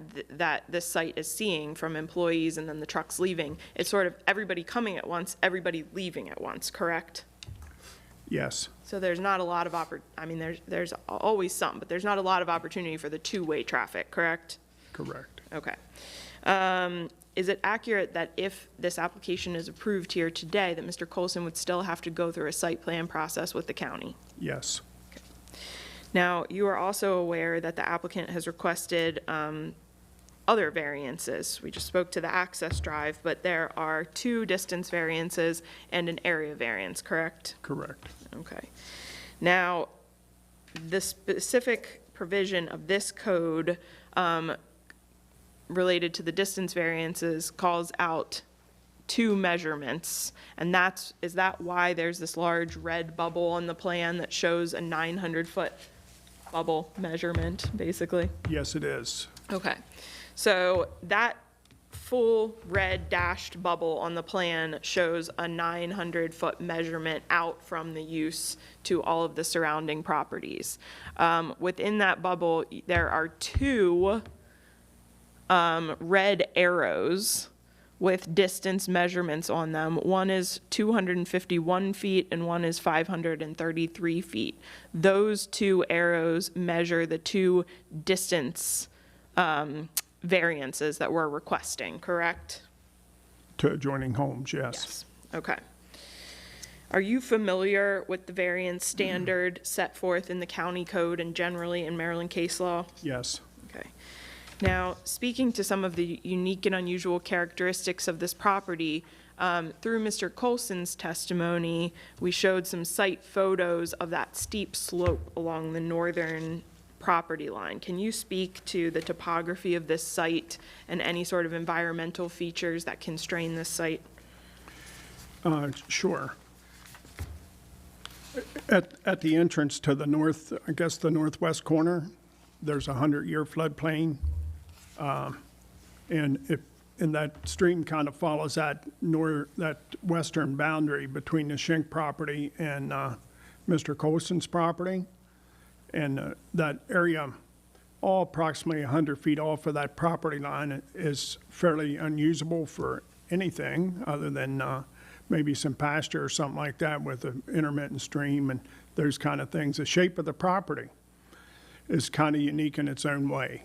this site is seeing from employees and then the trucks leaving, it's sort of everybody coming at once, everybody leaving at once, correct? Yes, So there's not a lot of I mean, there's always some, but there's not a lot of opportunity for the two-way traffic, correct? correct. Okay. Is it accurate that if this application is approved here today, that Mr. Colson would still have to go through a site plan process with the county? Yes, Now, you are also aware that the applicant has requested other variances. We just spoke to the access drive, but there are 2 distance variances and an area variance, correct? correct. Okay. Now, the specific provision of this code related to the distance variances calls out 2 measurements, and is that why there's this large red bubble on the plan that shows a 900-foot bubble measurement, basically? Yes, it is. Okay, so that full red dashed bubble on the plan shows a 900-foot measurement out from the use to all of the surrounding properties. Within that bubble, there are 2 red arrows with distance measurements on them. One is 251 feet and one is 533 feet. Those 2 arrows measure the 2 distance variances that we're requesting, correct? To adjoining homes, yes. Okay. Are you familiar with the variance standard set forth in the county code and generally in Maryland case law? Yes, Okay. Now, speaking to some of the unique and unusual characteristics of this property, through Mr. Colson's testimony, we showed some site photos of that steep slope along the northern property line. Can you speak to the topography of this site and any sort of environmental features that constrain this site? sure. At the entrance to the north, I guess the northwest corner, there's a 100-year floodplain. And that stream kind of follows that western boundary between the Schenck property and Mr. Colson's property. And that area, all approximately 100 feet off of that property line, is fairly unusable for anything other than maybe some pasture or something like that with an intermittent stream and those kind of things. The shape of the property is kind of unique in its own way.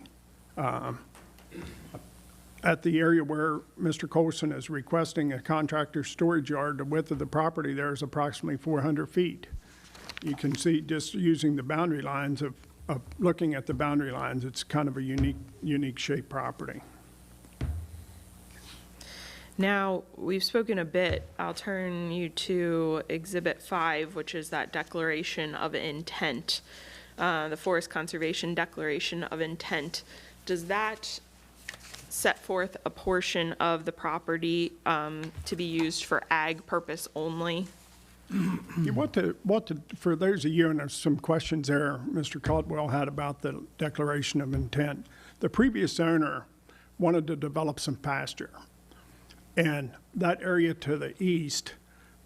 At the area where Mr. Colson is requesting a contractor storage yard, the width of the property there is approximately 400 feet. You can see just using the boundary lines of looking at the boundary lines, it's kind of a unique shaped property. Now, we've spoken a bit, I'll turn you to Exhibit 5, which is that declaration of intent, the Forest Conservation Declaration of Intent. Does that set forth a portion of the property to be used for ag purpose only? For those of you, and there's some questions there Mr. Caldwell had about the declaration of intent. The previous owner wanted to develop some pasture. And that area to the east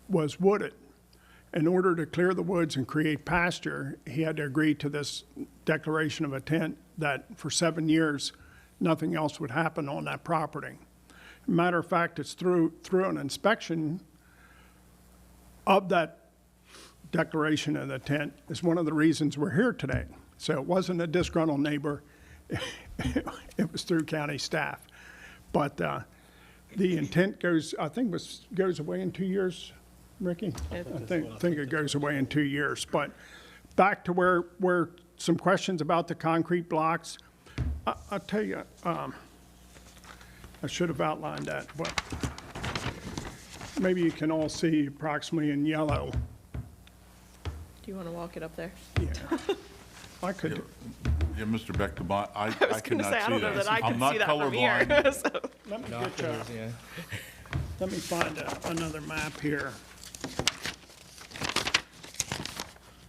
was wooded. In order to clear the woods and create pasture, he had to agree to this declaration of intent that for 7 years, nothing else would happen on that property. Matter of fact, it's through an inspection of that declaration of intent is one of the reasons we're here today. So it wasn't a disgruntled neighbor, it was through county staff. But the intent goes away in 2 years, Ricky? I think it goes away in 2 years. But back to where some questions about the concrete blocks. I'll tell you, I should have outlined that, but maybe you can all see approximately in yellow. Do you want to walk it up there? Yeah. I could, Yeah, Mr. Beckman, I I was going to cannot say, I see don't know that I I'm can not see that from here. colorblind. so. let me get you, let me find another map here.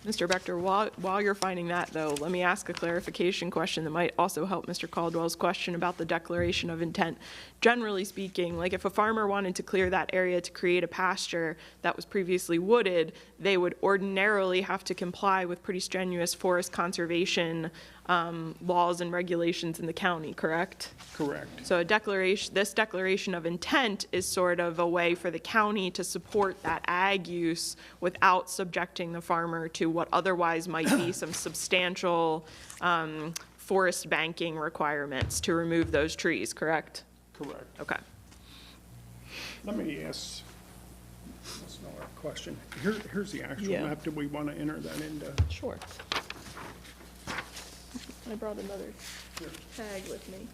Mr. Bechter, while you're finding that, though, let me ask a clarification question that might also help Mr. Caldwell's question about the declaration of intent. Generally speaking, like if a farmer wanted to clear that area to create a pasture that was previously wooded, they would ordinarily have to comply with pretty strenuous forest conservation laws and regulations in the county, correct? Correct. So this declaration of intent is sort of a way for the county to support that ag use without subjecting the farmer to what otherwise might be some substantial forest banking requirements to remove those trees, correct? Correct. Okay. Let me ask, that's not our question. Here's the actual Yeah. map. Do we want to enter that into? Sure. I brought another tag with me.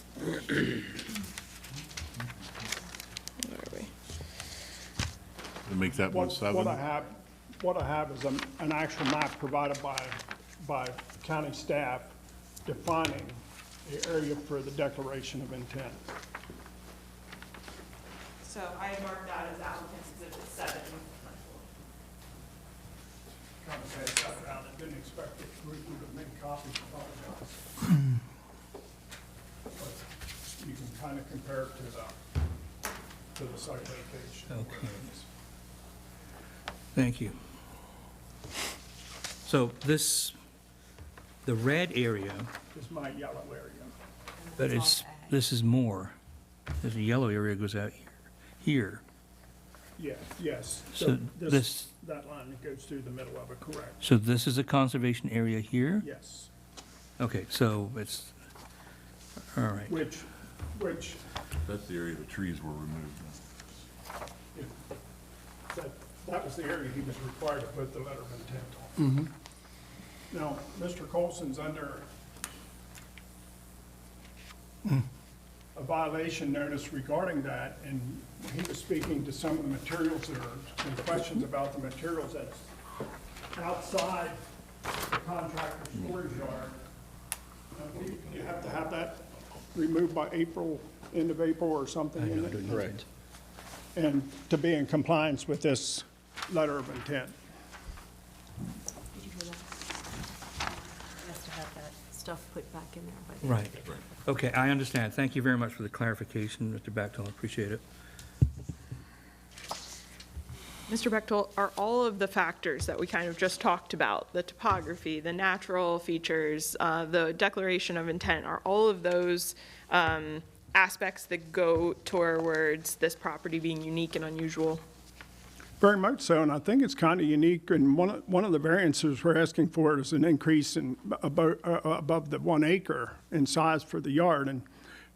Where are we? To make that one seven. What I have is an actual map provided by county staff defining the area for the declaration of intent. So I had marked that as applicant's exhibit 7. Kind of pass that around. I didn't expect it to have made copies, apologize. But you can kind of compare it to the site location. Okay. Thank you. So the red area, This is my yellow area. but this is more. There's a yellow area goes out here. Yeah, yes. So this- That line that goes through the middle of it, correct? So this is a conservation area here? Yes. Okay, so it's, all right. Which, That's the area the trees were removed. that was the area he was required to put the letter of intent on. Now, Mr. Colson's under a violation notice regarding that, and he was speaking to some of the materials there, and questions about the materials that's outside the contractor's storage yard. You have to have that removed by April, end of April or something. isn't it? Correct. And to be in compliance with this letter of intent. Has to have that stuff put back in there. But Right. Okay, I understand. Thank you very much for the clarification, Mr. Bechtel. I appreciate it. Mr. Bechtel, are all of the factors that we kind of just talked about, the topography, the natural features, the declaration of intent, are all of those aspects that go towards this property being unique and unusual? Very much so, and I think it's kind of unique, and one of the variances we're asking for is an increase in above the 1 acre in size for the yard, and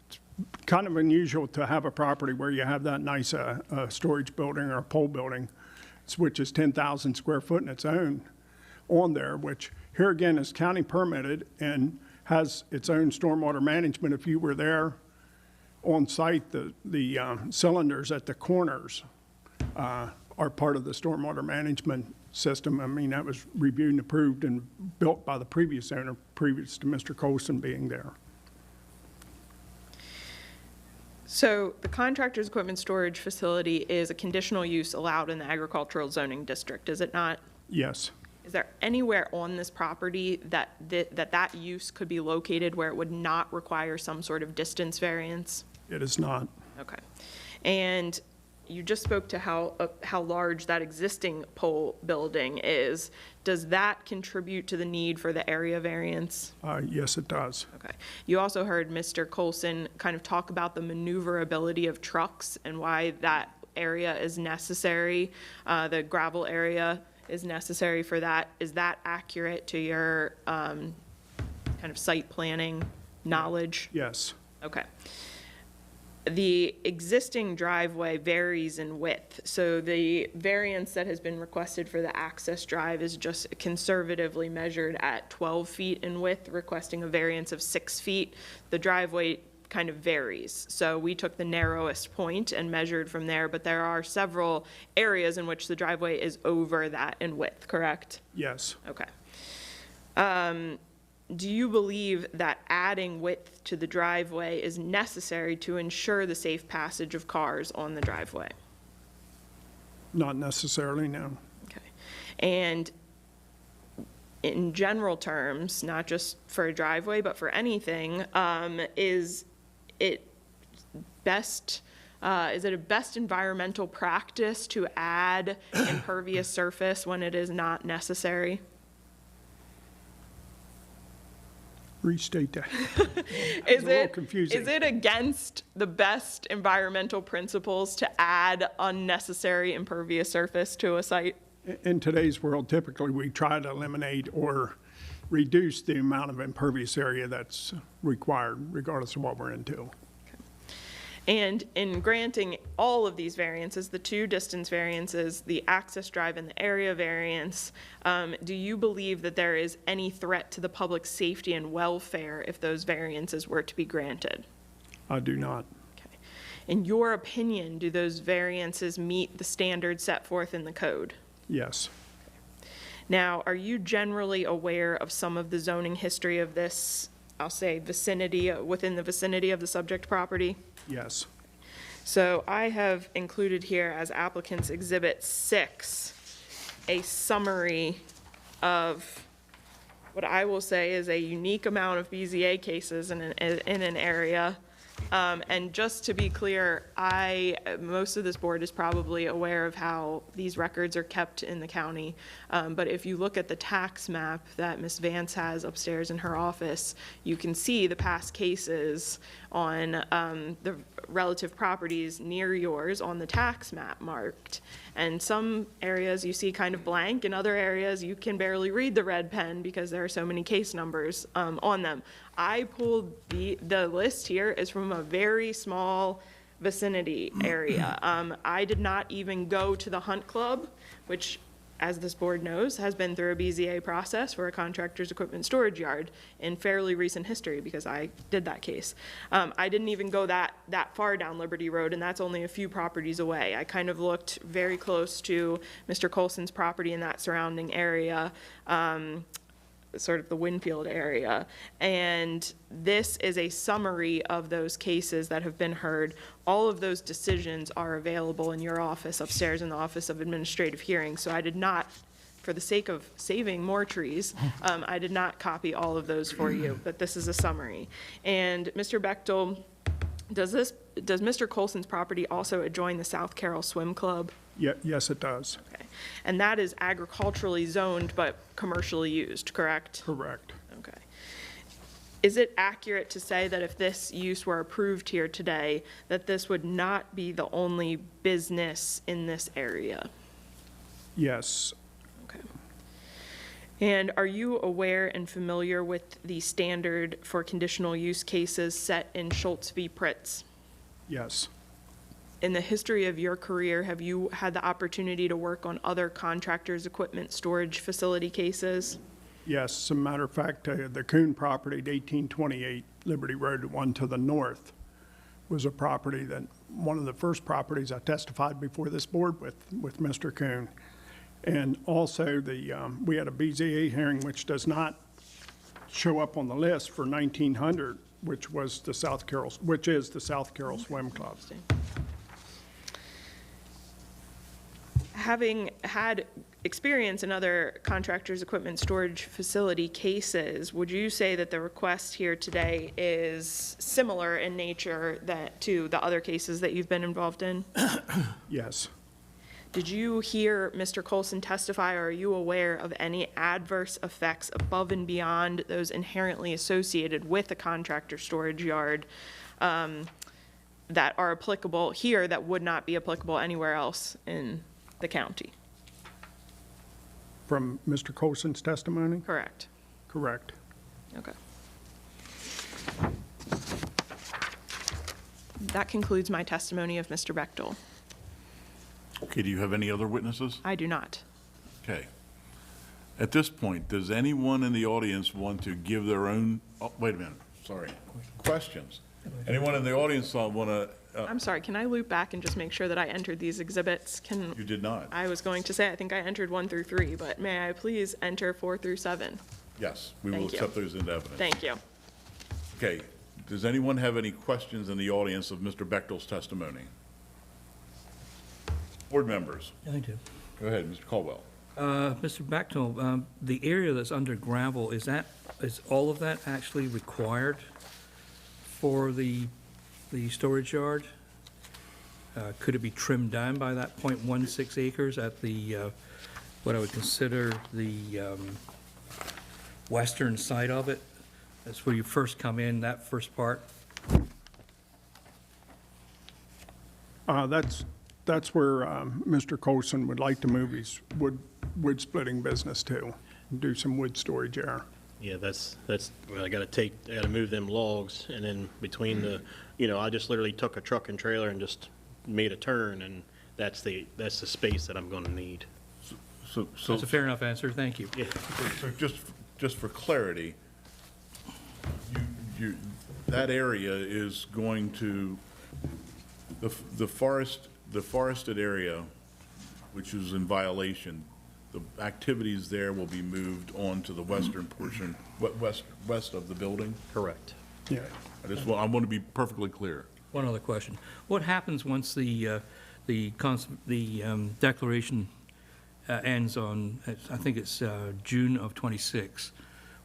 it's kind of unusual to have a property where you have that nice storage building or a pole building, which is 10,000 square foot in its own on there, which here again is county permitted and has its own stormwater management. If you were there on site, the cylinders at the corners are part of the stormwater management system. I mean, that was reviewed and approved and built by the previous owner, previous to Mr. Colson being there. So the contractor's equipment storage facility is a conditional use allowed in the agricultural zoning district, is it not? Yes. Is there anywhere on this property that use could be located where it would not require some sort of distance variance? It is not. Okay. And you just spoke to how large that existing pole building is. Does that contribute to the need for the area variance? Yes, it does. Okay. You also heard Mr. Colson kind of talk about the maneuverability of trucks and why that area is necessary, the gravel area is necessary for that. Is that accurate to your kind of site planning knowledge? Yes. Okay. The existing driveway varies in width, so the variance that has been requested for the access drive is just conservatively measured at 12 feet in width, requesting a variance of 6 feet. The driveway kind of varies, so we took the narrowest point and measured from there, but there are several areas in which the driveway is over that in width, correct? Yes. Okay. Do you believe that adding width to the driveway is necessary to ensure the safe passage of cars on the driveway? Not necessarily, no. Okay. And in general terms, not just for a driveway, but for anything, is it a best environmental practice to add impervious surface when it is not necessary? Restate that. Is a little it confusing. Is it against the best environmental principles to add unnecessary impervious surface to a site? In today's world, typically, we try to eliminate or reduce the amount of impervious area that's required, regardless of what we're into. And in granting all of these variances, the two distance variances, the access drive and the area variance, do you believe that there is any threat to the public safety and welfare if those variances were to be granted? I do not. Okay. In your opinion, do those variances meet the standards set forth in the code? Yes. Now, are you generally aware of some of the zoning history of this, I'll say, vicinity, within the vicinity of the subject property? Yes. So I have included here as applicant's exhibit 6, a summary of what I will say is a unique amount of BZA cases in an area. And just to be clear, most of this board is probably aware of how these records are kept in the county. But if you look at the tax map that Ms. Vance has upstairs in her office, you can see the past cases on the relative properties near yours on the tax map marked. And some areas you see kind of blank, in other areas you can barely read the red pen because there are so many case numbers on them. I pulled the list here is from a very small vicinity area. I did not even go to the Hunt Club, which, as this board knows, has been through a BZA process for a contractor's equipment storage yard in fairly recent history because I did that case. I didn't even go that far down Liberty Road, and that's only a few properties away. I kind of looked very close to Mr. Colson's property in that surrounding area, sort of the Winfield area. And this is a summary of those cases that have been heard. All of those decisions are available in your office upstairs in the Office of Administrative Hearings. So I did not, for the sake of saving more trees, I did not copy all of those for you, but this is a summary. And Mr. Bechtel, does Mr. Colson's property also adjoin the South Carroll Swim Club? Yes, it does. Okay. And that is agriculturally zoned but commercially used, correct? Correct. Okay. Is it accurate to say that if this use were approved here today, that this would not be the only business in this area? Yes. Okay. And are you aware and familiar with the standard for conditional use cases set in Schultz v. Pritz? Yes. In the history of your career, have you had the opportunity to work on other contractors' equipment storage facility cases? Yes, as a matter of fact, the Kuhn property at 1828 Liberty Road, the one to the north, was a property that, one of the first properties I testified before this board with Mr. Kuhn. And also, we had a BZA hearing which does not show up on the list for 1900, which is the South Carroll Swim Club. having had experience in other contractors' equipment storage facility cases, would you say that the request here today is similar in nature to the other cases that you've been involved in? Yes. Did you hear Mr. Coulson testify, or are you aware of any adverse effects above and beyond those inherently associated with a contractor storage yard that are applicable here that would not be applicable anywhere else in the county? From Mr. Colson's testimony? Correct. Correct. Okay. That concludes my testimony of Mr. Bechtel. Okay, do you have any other witnesses? I do not. Okay. At this point, does anyone in the audience want to give their own, oh, wait a minute, sorry, questions? Anyone in the audience want to, I'm sorry, can I loop back and just make sure that I entered these exhibits? you did not? I was going to say, I think I entered 1 through 3, but may I please enter 4 through 7? Yes, we will Thank you. accept those into evidence. Thank you. Okay, does anyone have any questions in the audience of Mr. Bechtel's testimony? Board members, I do. go ahead, Mr. Caldwell. Mr. Bechtel, the area that's under gravel, is all of that actually required for the storage yard? Could it be trimmed down by that .16 acres at the, what I would consider the western side of it? That's where you first come in, that first part? That's where Mr. Colson would like to move his wood splitting business to, do some wood storage there. Yeah, that's, well, I gotta move them logs, and then between the, I just literally took a truck and trailer and just made a turn, and that's the space that I'm gonna need. So, That's a fair enough answer, thank you. so just for clarity, that area is going to, the forested area, which is in violation, the activities there will be moved on to the western portion, west of the building? Correct. Yeah. I want to be perfectly clear. One other question. What happens once the declaration ends on, I think it's June of '26?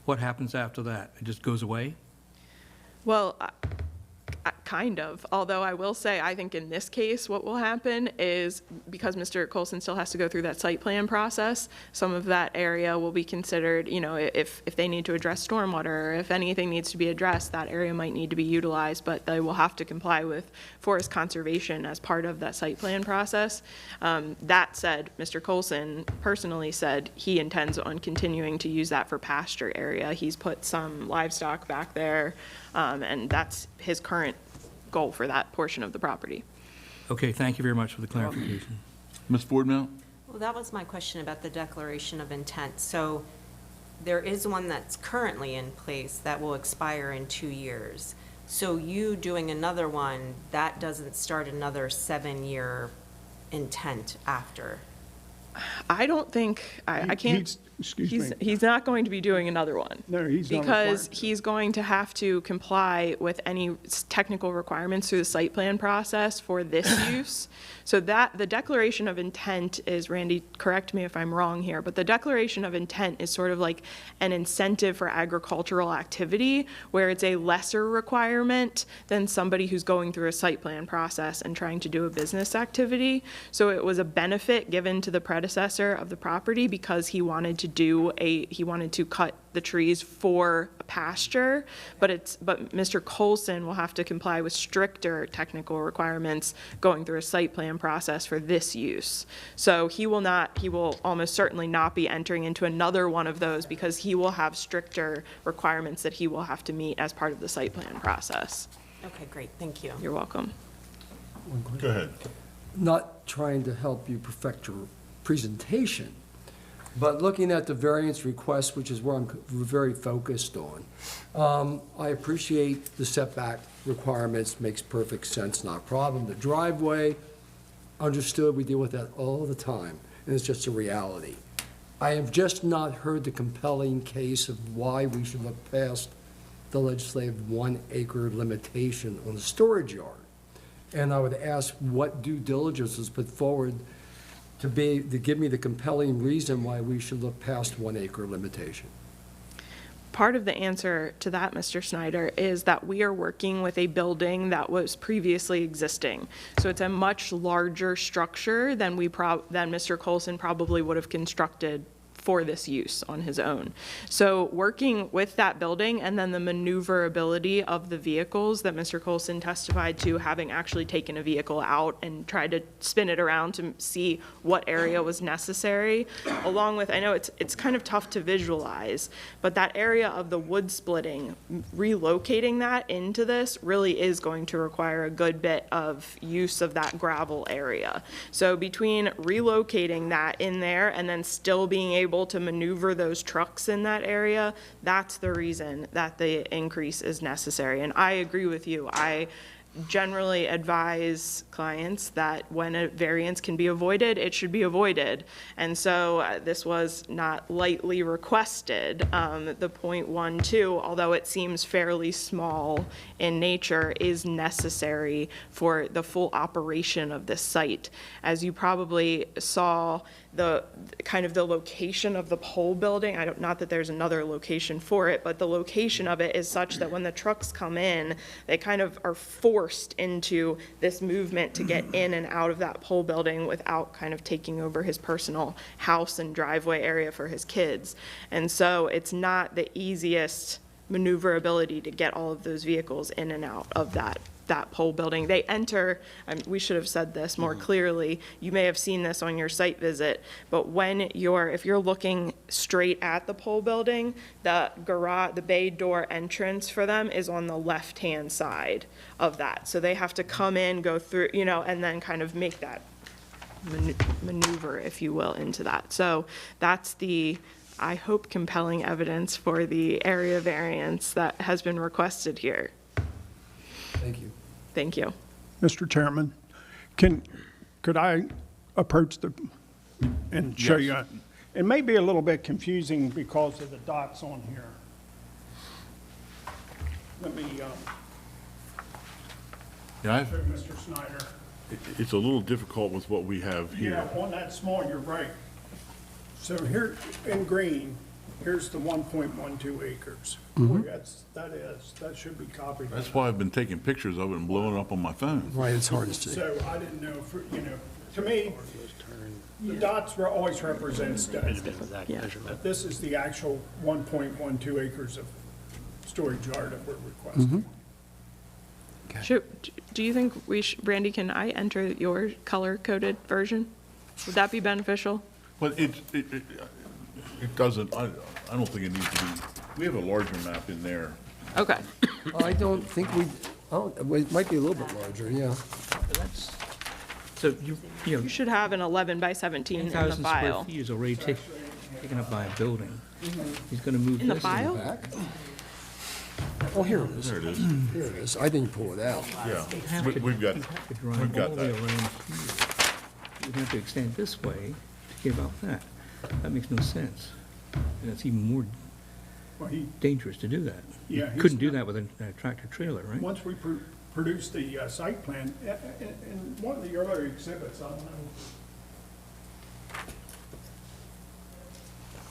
What happens after that? It just goes away? Well, kind of, although I will say, I think in this case, what will happen is, because Mr. Coulson still has to go through that site plan process, some of that area will be considered, if they need to address stormwater, or if anything needs to be addressed, that area might need to be utilized, but they will have to comply with forest conservation as part of that site plan process. That said, Mr. Coulson personally said he intends on continuing to use that for pasture area. He's put some livestock back there, and that's his current goal for that portion of the property. Okay, thank you very much for the clarification. Ms. Boardmount? Well, that was my question about the declaration of intent. So there is one that's currently in place that will expire in 2 years. So you doing another one, that doesn't start another 7-year intent after? I don't think, I can't. Excuse me. He's not going to be doing another one. No, he's not Because required to. he's going to have to comply with any technical requirements through the site plan process for this use. So that, the declaration of intent is, Randy, correct me if I'm wrong here, but the declaration of intent is sort of like an incentive for agricultural activity, where it's a lesser requirement than somebody who's going through a site plan process and trying to do a business activity. So it was a benefit given to the predecessor of the property because he wanted to cut the trees for pasture, but Mr. Coulson will have to comply with stricter technical requirements going through a site plan process for this use. So he will almost certainly not be entering into another one of those because he will have stricter requirements that he will have to meet as part of the site plan process. Okay, great, thank you. You're welcome. Go ahead. Not trying to help you perfect your presentation, but looking at the variance request, which is where I'm very focused on, I appreciate the setback requirements, makes perfect sense, not a problem. The driveway, understood, we deal with that all the time, and it's just a reality. I have just not heard the compelling case of why we should look past the legislative 1 acre limitation on the storage yard. And I would ask what due diligence was put forward to give me the compelling reason why we should look past 1 acre limitation. Part of the answer to that, Mr. Snyder, is that we are working with a building that was previously existing. So it's a much larger structure than than Mr. Colson probably would have constructed for this use on his own. So working with that building and then the maneuverability of the vehicles that Mr. Colson testified to, having actually taken a vehicle out and tried to spin it around to see what area was necessary, along with, I know it's kind of tough to visualize, but that area of the wood splitting, relocating that into this really is going to require a good bit of use of that gravel area. So between relocating that in there and then still being able to maneuver those trucks in that area, that's the reason that the increase is necessary. And I agree with you. I generally advise clients that when a variance can be avoided, it should be avoided. And so this was not lightly requested. The .12, although it seems fairly small in nature, is necessary for the full operation of this site. As you probably saw, the kind of the location of the pole building, not that there's another location for it, but the location of it is such that when the trucks come in, they kind of are forced into this movement to get in and out of that pole building without kind of taking over his personal house and driveway area for his kids. And so it's not the easiest maneuverability to get all of those vehicles in and out of that pole building. They enter, we should have said this more clearly, you may have seen this on your site visit, but if you're looking straight at the pole building, the bay door entrance for them is on the left-hand side of that. So they have to come in, go through, and then kind of make that maneuver, if you will, into that. So that's the, I hope, compelling evidence for the area variance that has been requested here. Thank you. Thank you. Mr. Chairman, could I approach and show you? It may be a little bit confusing because of the dots on here. Let me Yeah, show Mr. Snyder. it's a little difficult with what we have here. Yeah, on that small, you're right. So here in green, here's the 1.12 acres. Boy, that should be copied. That's why I've been taking pictures of it and blowing it up on my phone. Right, it's hard to see. So I didn't know, to me, the dots always represent studs. But this is the actual 1.12 acres of storage yard that we're requesting. Do you think Brandy, can I enter your color-coded version? Would that be beneficial? But it doesn't, I don't think it needs to be, we have a larger map in there. Okay. I don't think well, it might be a little bit larger, yeah. So You should have an 11 by 17 in the 10,000 square file. feet is already taken up by a building. He's going to move In the this. file? Back? Oh, here it is. There it is. Here it is. I didn't pull it out. Yeah, we've got, To drive we've got all the way that. around here. You'd have to extend this way to give out that. That makes no sense. And it's even more Well, dangerous to do that. Yeah, You he's couldn't do not- that with a tractor trailer, right? once we produce the site plan, in one of the earlier exhibits, I don't know.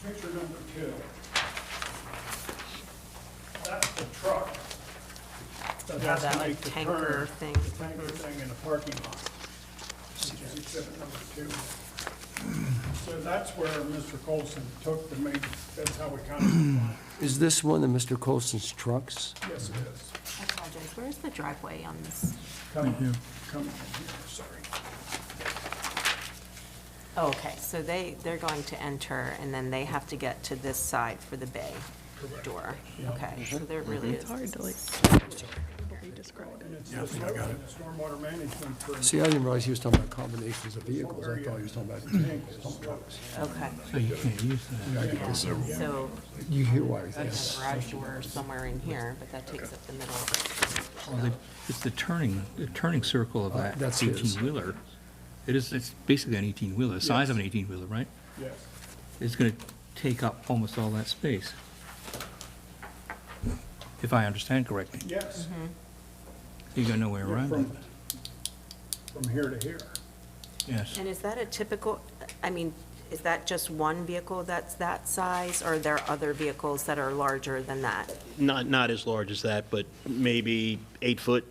Picture number 2. That's the truck that has that to like make the tanker turn, thing. the tanker thing in the parking lot, which is exhibit number 2. So that's where Mr. Colson took the main, that's how we kind of, Is this one of Mr. Colson's trucks? yes, it is. I apologize, where's the driveway on this? Coming in here, sorry. Oh, okay, so they're going to enter, and then they have to get to this side for the bay door. Okay, so there really is. It's hard to describe. And it's the stormwater management for. See, I didn't realize he was talking about combinations of vehicles. I thought he was talking about pump trucks. Okay, So you can't use that. so You hear why a garage door somewhere in here, but that takes up the middle of it. Well, it's the turning circle of that that's his. 18-wheeler. It's basically an 18-wheeler, the size of an 18-wheeler, right? Yes. It's going to take up almost all that space, if I understand correctly. Yes, You got nowhere around it. from here to here. Yes. And is that a typical, I mean, is that just one vehicle that's that size, or are there other vehicles that are larger than that? Not as large as that, but maybe 8 foot,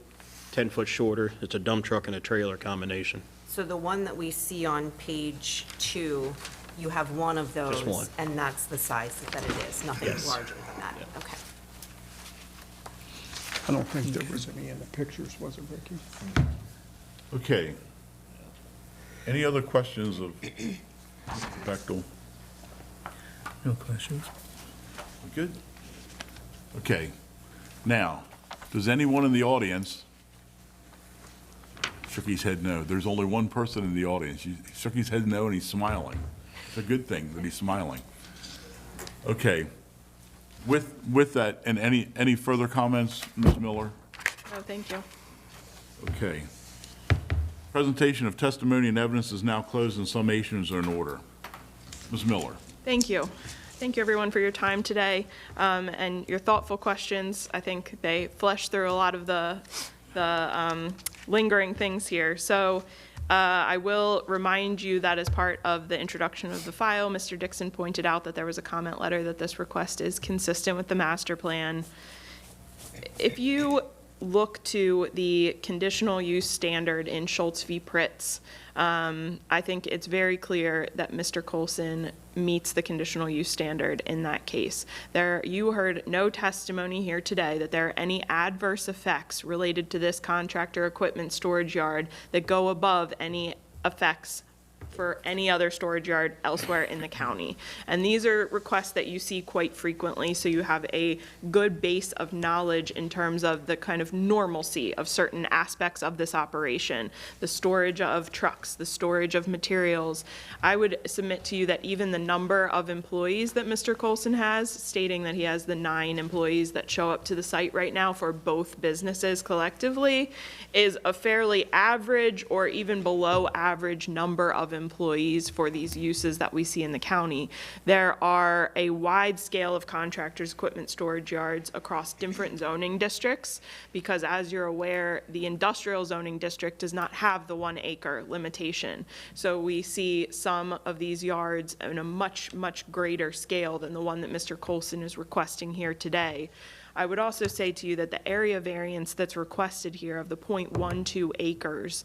10 foot shorter. It's a dump truck and a trailer combination. So the one that we see on page 2, you have one of those? Just one. And that's the size that it is, nothing Yes. larger than that? Yeah. Okay. I don't think there was any in the pictures, was it, Vicki? Okay. Any other questions of Bechtel? No questions? We good? Okay. Now, does anyone in the audience, shook his head no. There's only one person in the audience. He shook his head no and he's smiling. It's a good thing that he's smiling. Okay. With that, and any further comments, Ms. Miller? No, thank you. Okay. Presentation of testimony and evidence is now closed and summations are in order. Ms. Miller? Thank you. Thank you, everyone, for your time today and your thoughtful questions. I think they flesh through a lot of the lingering things here. So I will remind you that as part of the introduction of the file, Mr. Dixon pointed out that there was a comment letter that this request is consistent with the master plan. If you look to the conditional use standard in Schultz v. Pritz, I think it's very clear that Mr. Colson meets the conditional use standard in that case. You heard no testimony here today that there are any adverse effects related to this contractor equipment storage yard that go above any effects for any other storage yard elsewhere in the county. And these are requests that you see quite frequently, so you have a good base of knowledge in terms of the kind of normalcy of certain aspects of this operation, the storage of trucks, the storage of materials. I would submit to you that even the number of employees that Mr. Colson has, stating that he has the 9 employees that show up to the site right now for both businesses collectively, is a fairly average or even below average number of employees for these uses that we see in the county. There are a wide scale of contractors' equipment storage yards across different zoning districts because, as you're aware, the industrial zoning district does not have the 1 acre limitation. So we see some of these yards in a much, much greater scale than the one that Mr. Colson is requesting here today. I would also say to you that the area variance that's requested here of the 0.12 acres,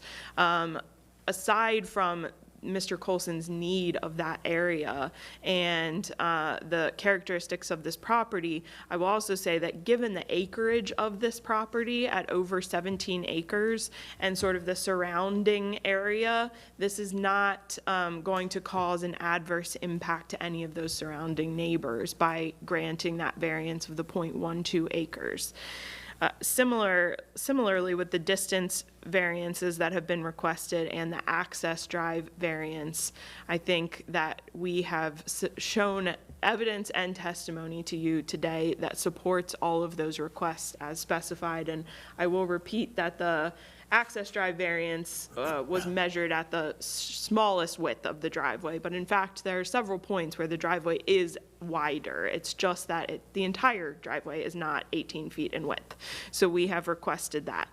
aside from Mr. Colson's need of that area and the characteristics of this property, I will also say that given the acreage of this property at over 17 acres and sort of the surrounding area, this is not going to cause an adverse impact to any of those surrounding neighbors by granting that variance of the 0.12 acres. Similarly, with the distance variances that have been requested and the access drive variance, I think that we have shown evidence and testimony to you today that supports all of those requests as specified. And I will repeat that the access drive variance was measured at the smallest width of the driveway, but in fact there are several points where the driveway is wider. It's just that the entire driveway is not 18 feet in width. So we have requested that.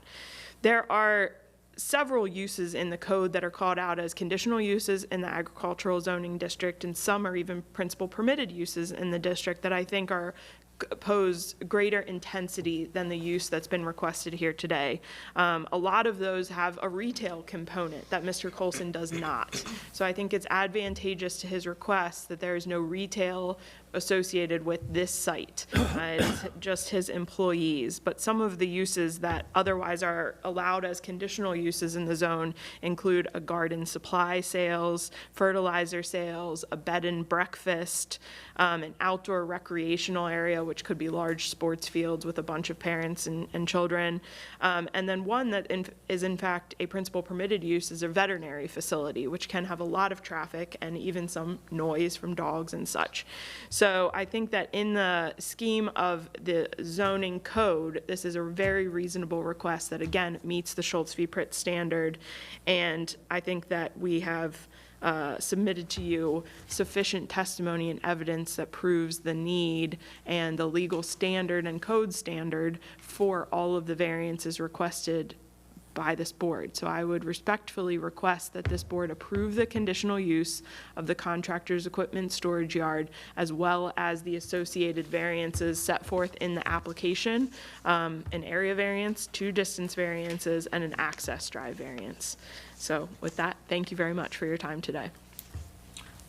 There are several uses in the code that are called out as conditional uses in the agricultural zoning district, and some are even principal permitted uses in the district that I think pose greater intensity than the use that's been requested here today. A lot of those have a retail component that Mr. Colson does not. So I think it's advantageous to his request that there is no retail associated with this site. It's just his employees. But some of the uses that otherwise are allowed as conditional uses in the zone include a garden supply sales, fertilizer sales, a bed and breakfast, an outdoor recreational area, which could be large sports fields with a bunch of parents and children. And then one that is in fact a principal permitted use is a veterinary facility, which can have a lot of traffic and even some noise from dogs and such. So I think that in the scheme of the zoning code, this is a very reasonable request that, again, meets the Schultz v. Pritz standard. And I think that we have submitted to you sufficient testimony and evidence that proves the need and the legal standard and code standard for all of the variances requested by this board. So I would respectfully request that this board approve the conditional use of the contractor's equipment storage yard, as well as the associated variances set forth in the application, an area variance, 2 distance variances, and an access drive variance. So with that, thank you very much for your time today.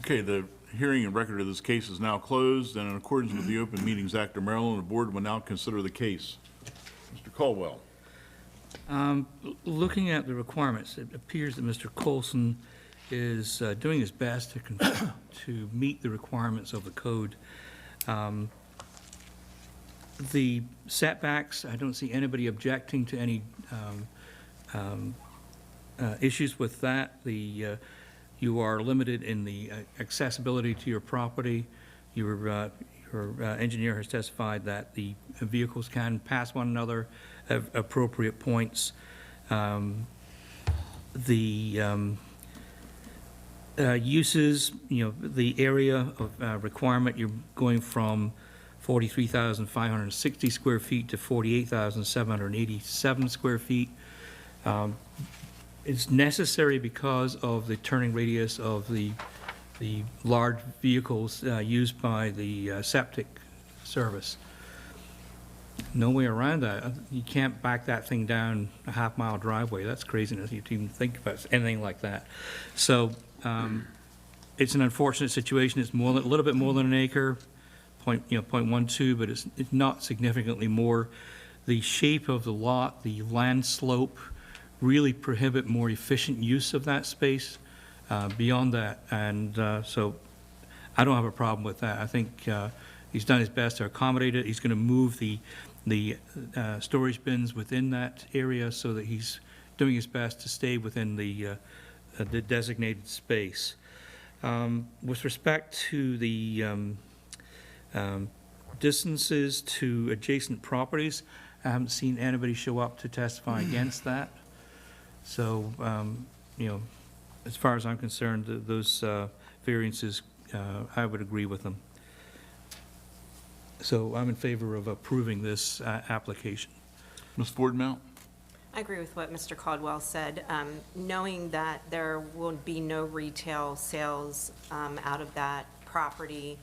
Okay, the hearing and record of this case is now closed, and in accordance with the Open Meetings Act of Maryland, the board will now consider the case. Mr. Caldwell. Looking at the requirements, it appears that Mr. Colson is doing his best to meet the requirements of the code. The setbacks, I don't see anybody objecting to any issues with that. You are limited in the accessibility to your property. Your engineer has testified that the vehicles can pass one another at appropriate points. The uses, the area of requirement, you're going from 43,560 square feet to 48,787 square feet. It's necessary because of the turning radius of the large vehicles used by the septic service. No way around that. You can't back that thing down a half-mile driveway. That's craziness. You even think about anything like that. So it's an unfortunate situation. It's a little bit more than an acre, 0.12, but it's not significantly more. The shape of the lot, the land slope, really prohibit more efficient use of that space beyond that. And so I don't have a problem with that. I think he's done his best to accommodate it. He's going to move the storage bins within that area so that he's doing his best to stay within the designated space. With respect to the distances to adjacent properties, I haven't seen anybody show up to testify against that. So, as far as I'm concerned, those variances, I would agree with them. So I'm in favor of approving this application. Ms. Ford-Mount? I agree with what Mr. Caldwell said. Knowing that there will be no retail sales out of that property,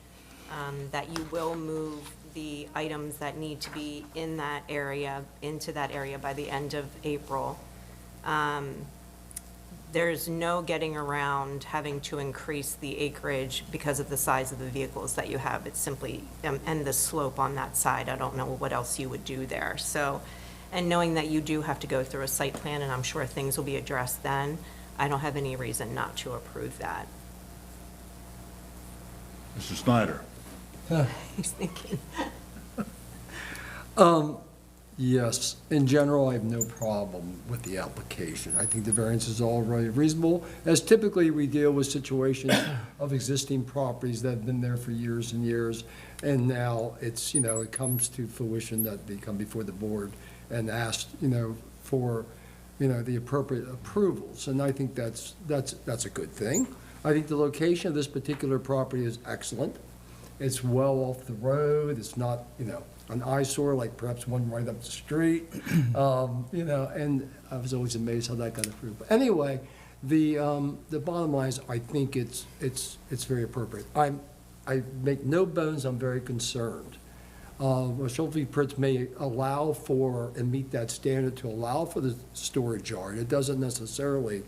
that you will move the items that need to be in that area, into that area by the end of April. There's no getting around having to increase the acreage because of the size of the vehicles that you have. It's simply, and the slope on that side, I don't know what else you would do there. So, and knowing that you do have to go through a site plan, and I'm sure things will be addressed then, I don't have any reason not to approve that. Mr. Snyder? He's thinking. Yes, in general, I have no problem with the application. I think the variance is all really reasonable, as typically we deal with situations of existing properties that have been there for years and years, and now it's, it comes to fruition that they come before the board and ask, for, the appropriate approvals, and I think that's a good thing. I think the location of this particular property is excellent. It's well off the road, it's not, an eyesore like perhaps one right up the street, and I was always amazed how that got approved. But anyway, the bottom line is, I think it's very appropriate. I make no bones, I'm very concerned. Shelby Pritz may allow for and meet that standard to allow for the storage yard. It doesn't necessarily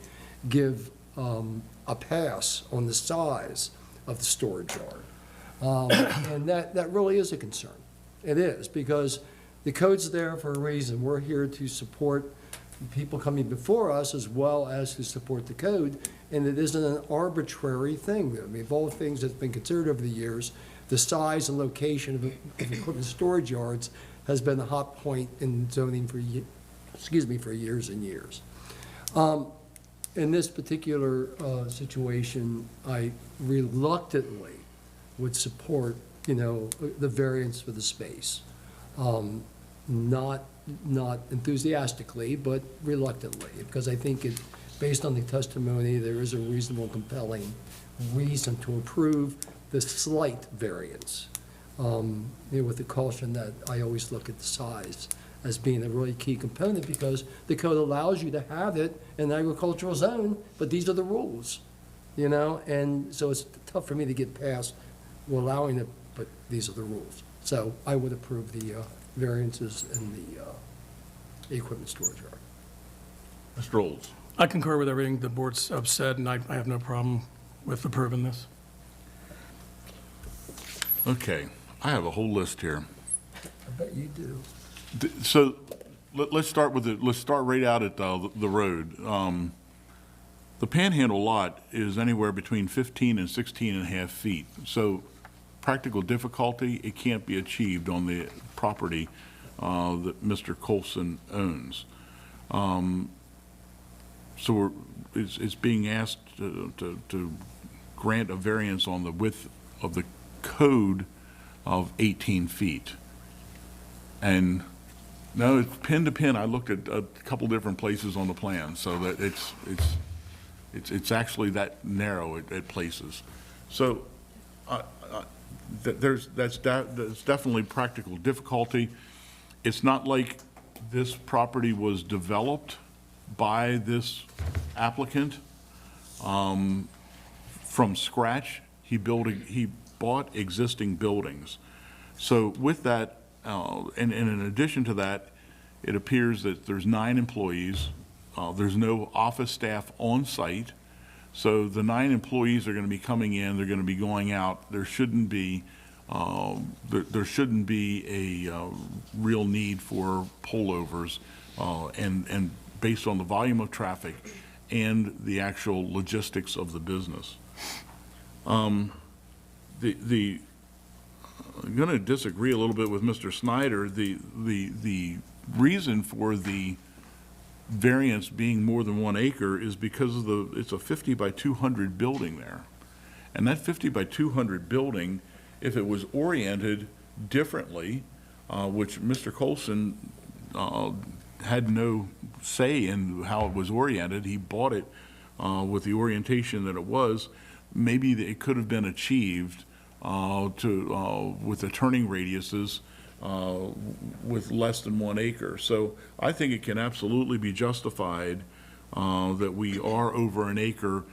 give a pass on the size of the storage yard. And that really is a concern. It is, because the code's there for a reason. We're here to support people coming before us as well as to support the code, and it isn't an arbitrary thing. I mean, of all things that's been considered over the years, the size and location of equipment storage yards has been a hot point in zoning for years and years. In this particular situation, I reluctantly would support, the variance for the space. Not enthusiastically, but reluctantly, because I think based on the testimony, there is a reasonable, compelling reason to approve the slight variance, with the caution that I always look at the size as being a really key component, because the code allows you to have it in an agricultural zone, but these are the rules, you know? And so it's tough for me to get past allowing it, but these are the rules. So I would approve the variances in the equipment storage yard. Mr. Olds? I concur with everything the boards have said, and I have no problem with approving this. Okay, I have a whole list here. I bet you do. So let's start with let's start right out at the road. The Panhandle lot is anywhere between 15 and 16 and a half feet. So practical difficulty, it can't be achieved on the property that Mr. Colson owns. So it's being asked to grant a variance on the width of the code of 18 feet. And no, it's pin to pin. I looked at a couple different places on the plan, so that it's actually that narrow at places. So that's definitely practical difficulty. It's not like this property was developed by this applicant from scratch. He bought existing buildings. So with that, and in addition to that, it appears that there's 9 employees. There's no office staff on site. So the 9 employees are going to be coming in, they're going to be going out. There shouldn't be a real need for pullovers, and based on the volume of traffic and the actual logistics of the business. I'm going to disagree a little bit with Mr. Snyder. The reason for the variance being more than 1 acre is because of it's a 50 by 200 building there. And that 50 by 200 building, if it was oriented differently, which Mr. Colson had no say in how it was oriented, he bought it with the orientation that it was, maybe it could have been achieved with the turning radiuses with less than 1 acre. So I think it can absolutely be justified that we are over 1 acre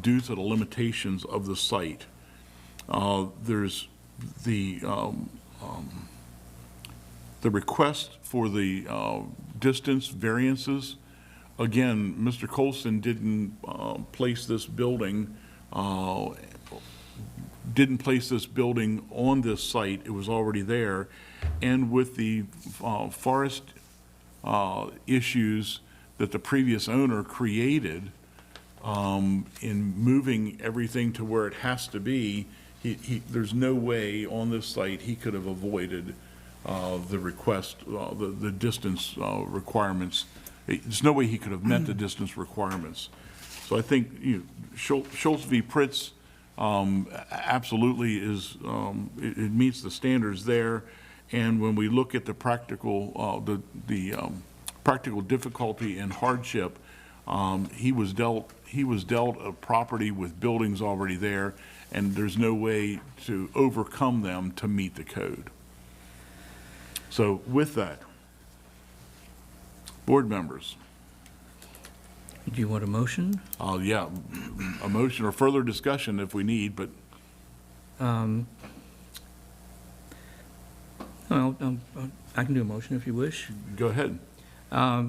due to the limitations of the site. There's the request for the distance variances. Again, Mr. Colson didn't place this building on this site. It was already there. And with the forest issues that the previous owner created in moving everything to where it has to be, there's no way on this site he could have avoided the request, the distance requirements. There's no way he could have met the distance requirements. So I think Schultz v. Pritz absolutely is, it meets the standards there. And when we look at the practical, practical difficulty and hardship, he was dealt a property with buildings already there, and there's no way to overcome them to meet the code. So with that, board members. Do you want a motion? Yeah, a motion or further discussion if we need, but Well, I can do a motion if you wish. go ahead.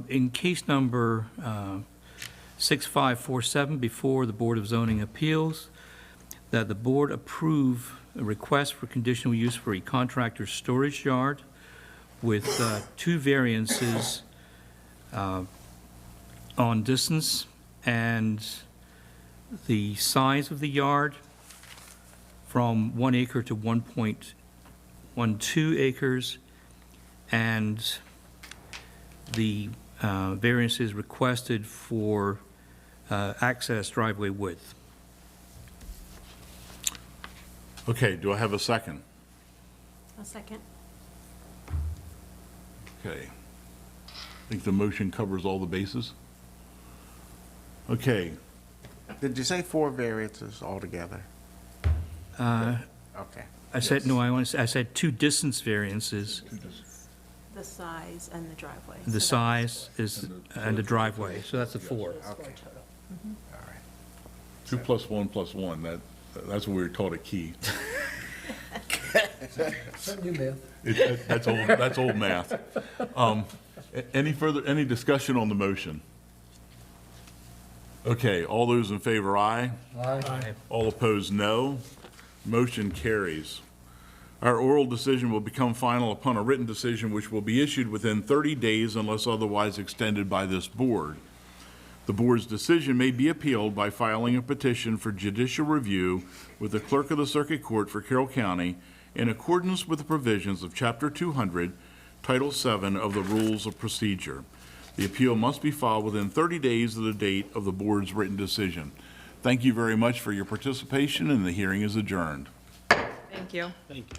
In case number 6547, before the Board of Zoning Appeals, that the board approve a request for conditional use for a contractor's storage yard with 2 variances on distance and the size of the yard from 1 acre to 1.12 acres, and the variances requested for access driveway width. Okay, do I have a second? A second. Okay. I think the motion covers all the bases. Okay, Did you say 4 variances altogether? Okay. I said, no, I said 2 distance variances. The size and the driveway. The size is, and the driveway, so that's a 4. 2 plus 1 plus 1, that's what we were taught at Key. New math. That's old math. Any discussion on the motion? Okay, all those in favor, aye. Aye. All opposed, no. Motion carries. Our oral decision will become final upon a written decision which will be issued within 30 days unless otherwise extended by this board. The board's decision may be appealed by filing a petition for judicial review with the clerk of the circuit court for Carroll County in accordance with the provisions of Chapter 200, Title 7 of the Rules of Procedure. The appeal must be filed within 30 days of the date of the board's written decision. Thank you very much for your participation, and the hearing is adjourned. Thank you. Thank you.